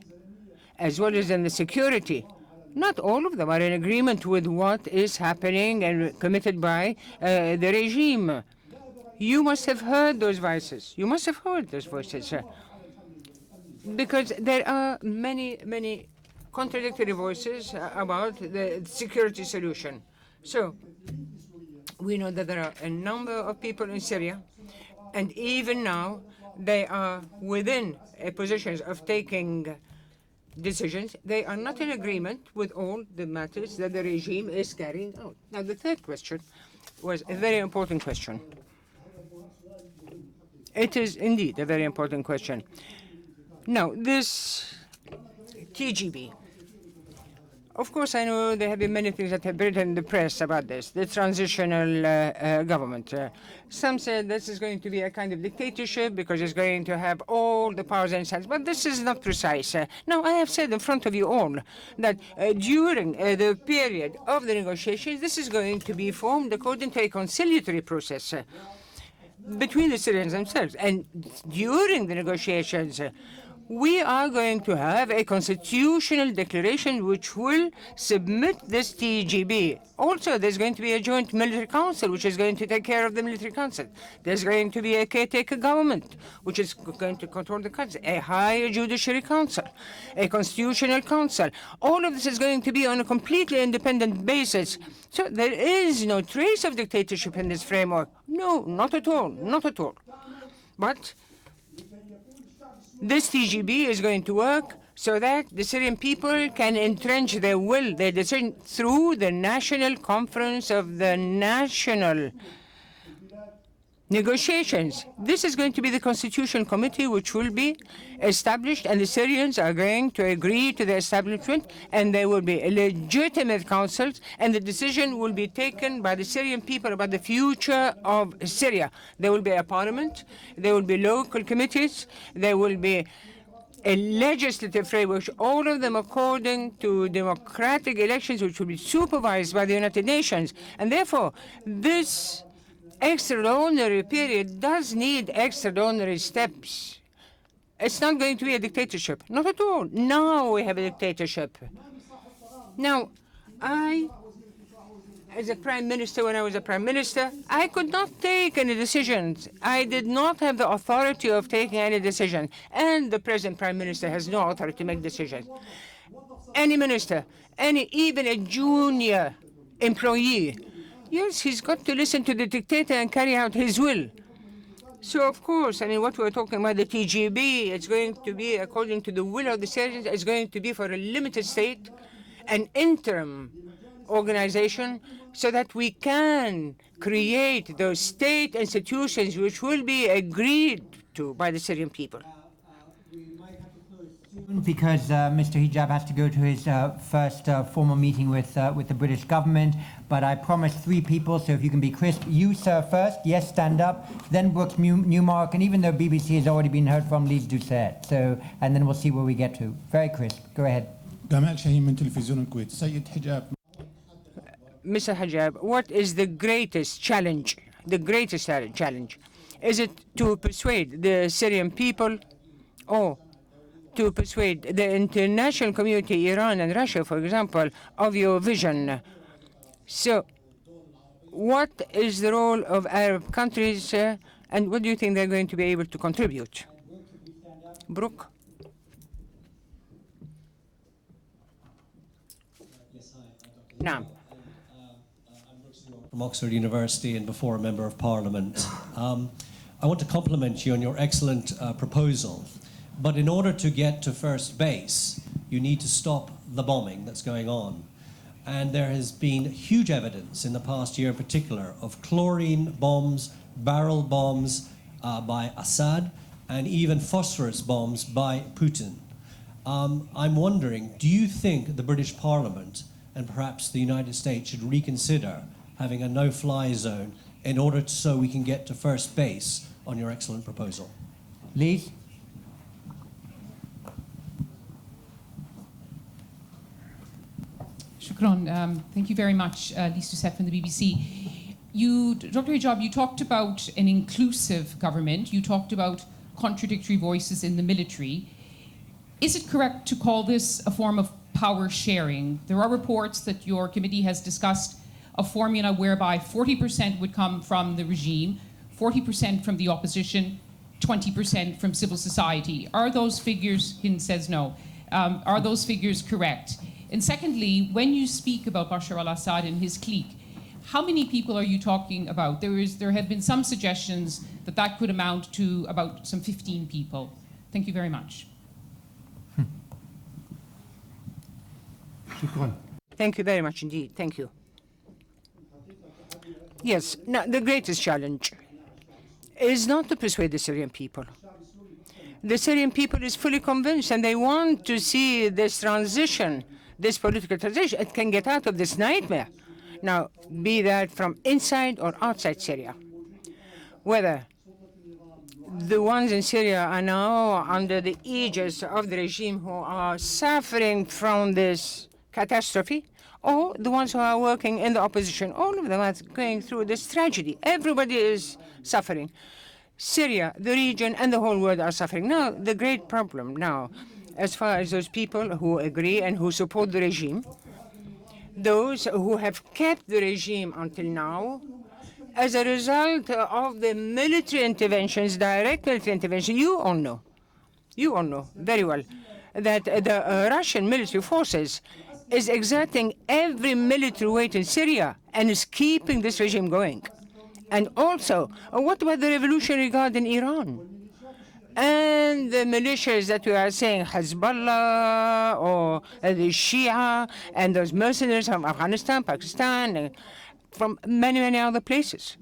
as well as in the security, not all of them are in agreement with what is happening and committed by the regime. You must have heard those voices. You must have heard those voices. Because there are many contradictory voices about the security solution. So we know that there are a number of people in Syria, and even now they are within positions of taking decisions. They are not in agreement with all the matters that the regime is carrying out. Now, the third question was a very important question. It is indeed a very important question. Now, this TGB, of course, I know there have been many things that have been written in the press about this, the transitional government. Some said this is going to be a kind of dictatorship because it's going to have all the powers in its hands, but this is not precise. Now, I have said in front of you all that during the period of the negotiations, this is going to be formed according to a conciliatory process between the Syrians themselves. And during the negotiations, we are going to have a constitutional declaration which will submit this TGB. Also, there's going to be a joint military council which is going to take care of the military council. There's going to be a caretaker government which is going to control the country, a higher judiciary council, a constitutional council. All of this is going to be on a completely independent basis. So there is no trace of dictatorship in this framework. No, not at all, not at all. But this TGB is going to work so that the Syrian people can entrench their will, their decision, through the National Conference of the National negotiations. This is going to be the Constitution Committee which will be established, and the Syrians are going to agree to the establishment, and there will be legitimate councils, and the decision will be taken by the Syrian people about the future of Syria. There will be a parliament, there will be local committees, there will be a legislative framework, all of them according to democratic elections, which will be supervised by the United Nations. And therefore, this extraordinary period does need extraordinary steps. It's not going to be a dictatorship. Not at all. Now we have a dictatorship. Now, as a prime minister, when I was a prime minister, I could not take any decisions. I did not have the authority of taking any decision. And the present prime minister has no authority to make decisions. Any minister, even a junior employee, yes, he's got to listen to the dictator and carry out his will. So, of course, I mean, what we're talking about, the TGB, it's going to be, according to the will of the Syrians, it's going to be for a limited state, an interim organization, so that we can create those state institutions which will be agreed to by the Syrian people. Because Mr. Hijab has to go to his first formal meeting with the British government, but I promised 3 people, so if you can be crisp. You, sir, first. Yes, stand up. Then Brooks Newmark, and even though BBC has already been heard from, Leeds Doucet. So, and then we'll see where we get to. Very crisp. Go ahead. جمال شاهين من تلفزيون الكويت. سيد حجاب. Mr. Hijab, what is the greatest challenge? The greatest challenge? Is it to persuade the Syrian people, or to persuade the international community, Iran and Russia, for example, of your vision? So what is the role of Arab countries, and what do you think they're going to be able to contribute? Brooke? Now. From Oxford University and before a Member of Parliament. I want to compliment you on your excellent proposal. But in order to get to first base, you need to stop the bombing that's going on. And there has been huge evidence in the past year in particular of chlorine bombs, barrel bombs by Assad, and even phosphorus bombs by Putin. I'm wondering, do you think the British Parliament and perhaps the United States should reconsider having a no-fly zone in order so we can get to first base on your excellent proposal? Liz? Shukran. Thank you very much, Lise Doucet from the BBC. Dr. Hijab, you talked about an inclusive government. You talked about contradictory voices in the military. Is it correct to call this a form of power sharing? There are reports that your committee has discussed a formula whereby 40% would come from the regime, 40% from the opposition, 20% from civil society. Are those figures, Hind says no, are those figures correct? And secondly, when you speak about Bashar al-Assad and his clique, how many people are you talking about? There have been some suggestions that that could amount to about some 15 people. Thank you very much. Thank you very much indeed. Thank you. Yes, now the greatest challenge is not to persuade the Syrian people. The Syrian people is fully convinced, and they want to see this transition, this political transition. It can get out of this nightmare. Now, be that from inside or outside Syria. Whether the ones in Syria are now under the aegis of the regime who are suffering from this catastrophe, or the ones who are working in the opposition, all of them are going through this tragedy. Everybody is suffering. Syria, the region, and the whole world are suffering. Now, the great problem now, as far as those people who agree and who support the regime, those who have kept the regime until now, as a result of the military interventions, direct military intervention, you all know very well that the Russian military forces is exerting every military weight in Syria and is keeping this regime going. And also, what about the Revolutionary Guard in Iran? And the militias that we are saying, Hezbollah or the Shia, and those mercenaries from Afghanistan, Pakistan, and from many, many other places.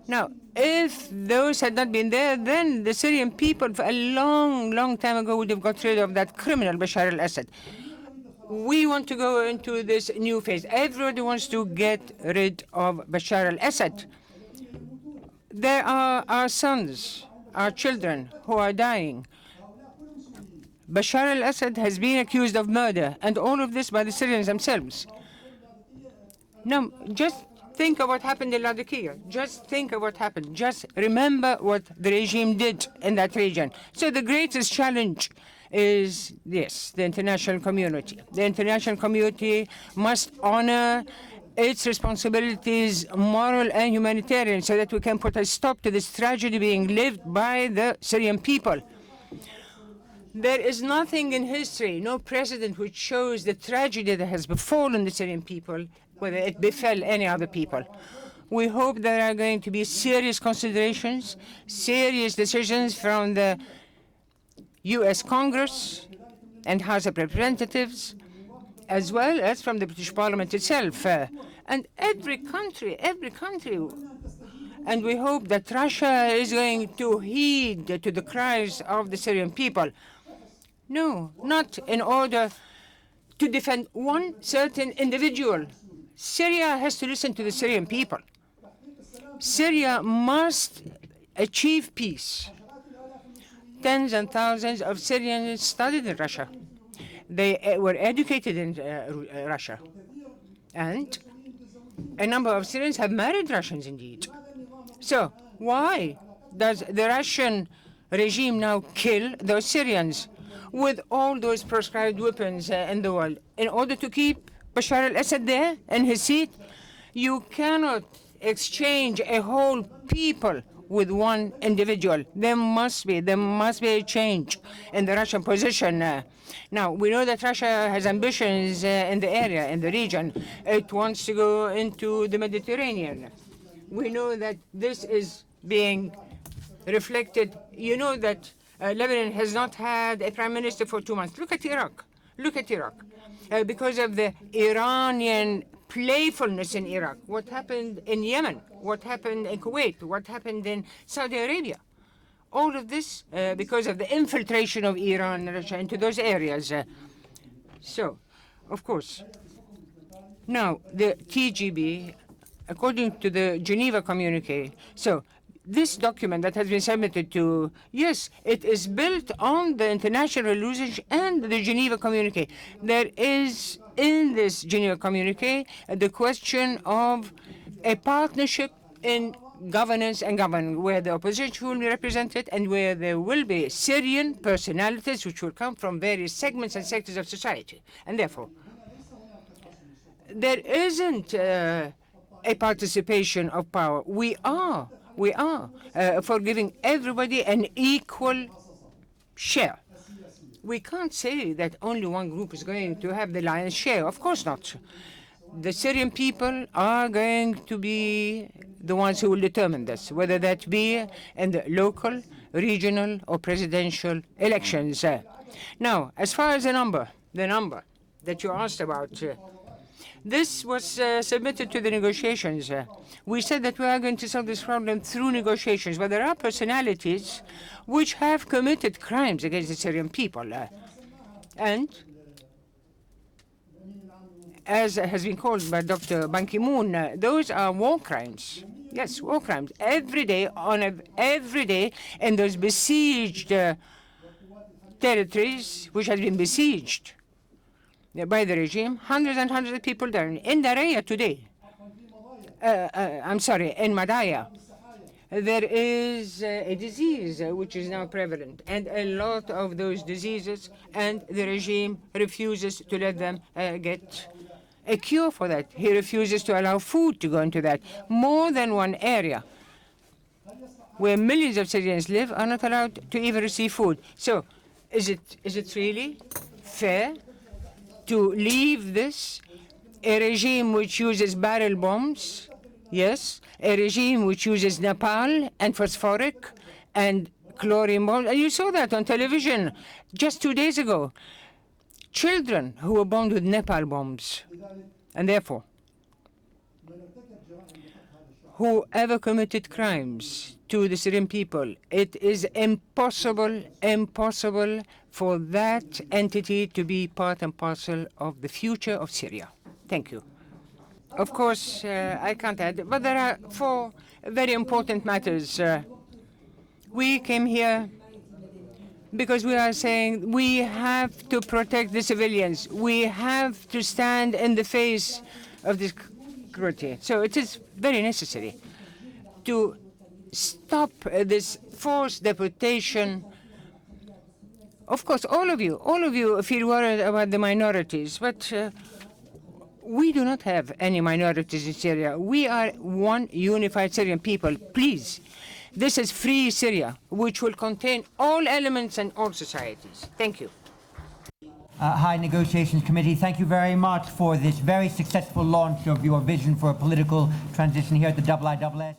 Now, if those had not been there, then the Syrian people a long, long time ago would have got rid of that criminal Bashar al-Assad. We want to go into this new phase. Everybody wants to get rid of Bashar al-Assad. There are our sons, our children who are dying. Bashar al-Assad has been accused of murder, and all of this by the Syrians themselves. Now, just think of what happened in Latakia. Just think of what happened. Just remember what the regime did in that region. So the greatest challenge is this, the international community. The international community must honor its responsibilities, moral and humanitarian, so that we can put a stop to this tragedy being lived by the Syrian people. There is nothing in history, no precedent which shows the tragedy that has befallen the Syrian people, whether it befell any other people. We hope there are going to be serious considerations, serious decisions from the U.S. Congress and House of Representatives, as well as from the British Parliament itself, and every country. And we hope that Russia is going to heed to the cries of the Syrian people. No, not in order to defend one certain individual. Syria has to listen to the Syrian people. Syria must achieve peace. Tens and thousands of Syrians studied in Russia. They were educated in Russia. And a number of Syrians have married Russians indeed. So why does the Russian regime now kill those Syrians with all those proscribed weapons in the world? In order to keep Bashar al-Assad there in his seat? You cannot exchange a whole people with one individual. There must be a change in the Russian position. Now, we know that Russia has ambitions in the area, in the region. It wants to go into the Mediterranean. We know that this is being reflected. You know that Lebanon has not had a prime minister for 2 months. Look at Iraq. Because of the Iranian playfulness in Iraq, what happened in Yemen, what happened in Kuwait, what happened in Saudi Arabia. All of this because of the infiltration of Iran and Russia into those areas. So, of course, now the TGB, according to the Geneva Communique, so this document that has been submitted to, yes, it is built on the international resolution and the Geneva Communique. There is in this Geneva Communique the question of a partnership in governance and government, where the opposition will be represented and where there will be Syrian personalities which will come from various segments and sectors of society. And therefore, there isn't a participation of power. We are for giving everybody an equal share. We can't say that only one group is going to have the lion's share. Of course not. The Syrian people are going to be the ones who will determine this, whether that be in the local, regional, or presidential elections. Now, as far as the number that you asked about, this was submitted to the negotiations. We said that we are going to solve this problem through negotiations, but there are personalities which have committed crimes against the Syrian people. And as has been called by Dr. Ban Ki-moon, those are war crimes. Yes, war crimes. Every day in those besieged territories which have been besieged by the regime, hundreds and hundreds of people there. In Daraya today, in Madaya, there is a disease which is now prevalent, and a lot of those diseases, and the regime refuses to let them get a cure for that. He refuses to allow food to go into that. More than one area where millions of Syrians live are not allowed to even receive food. So is it really fair to leave this, a regime which uses barrel bombs, yes, a regime which uses napalm and phosphoric and chlorine bombs? And you saw that on television just 2 days ago. Children who were bombed with napalm bombs. And therefore, whoever committed crimes to the Syrian people, it is impossible for that entity to be part and parcel of the future of Syria. Thank you. Of course, I can't add, but there are 4 very important matters. We came here because we are saying we have to protect the civilians. We have to stand in the face of this cruelty. So it is very necessary to stop this forced deportation. Of course, all of you feel worried about the minorities, but we do not have any minorities in Syria. We are one unified Syrian people. Please, this is free Syria, which will contain all elements and all societies. Thank you. High Negotiations Committee, thank you very much for this very successful launch of your vision for a political transition here at the IISS.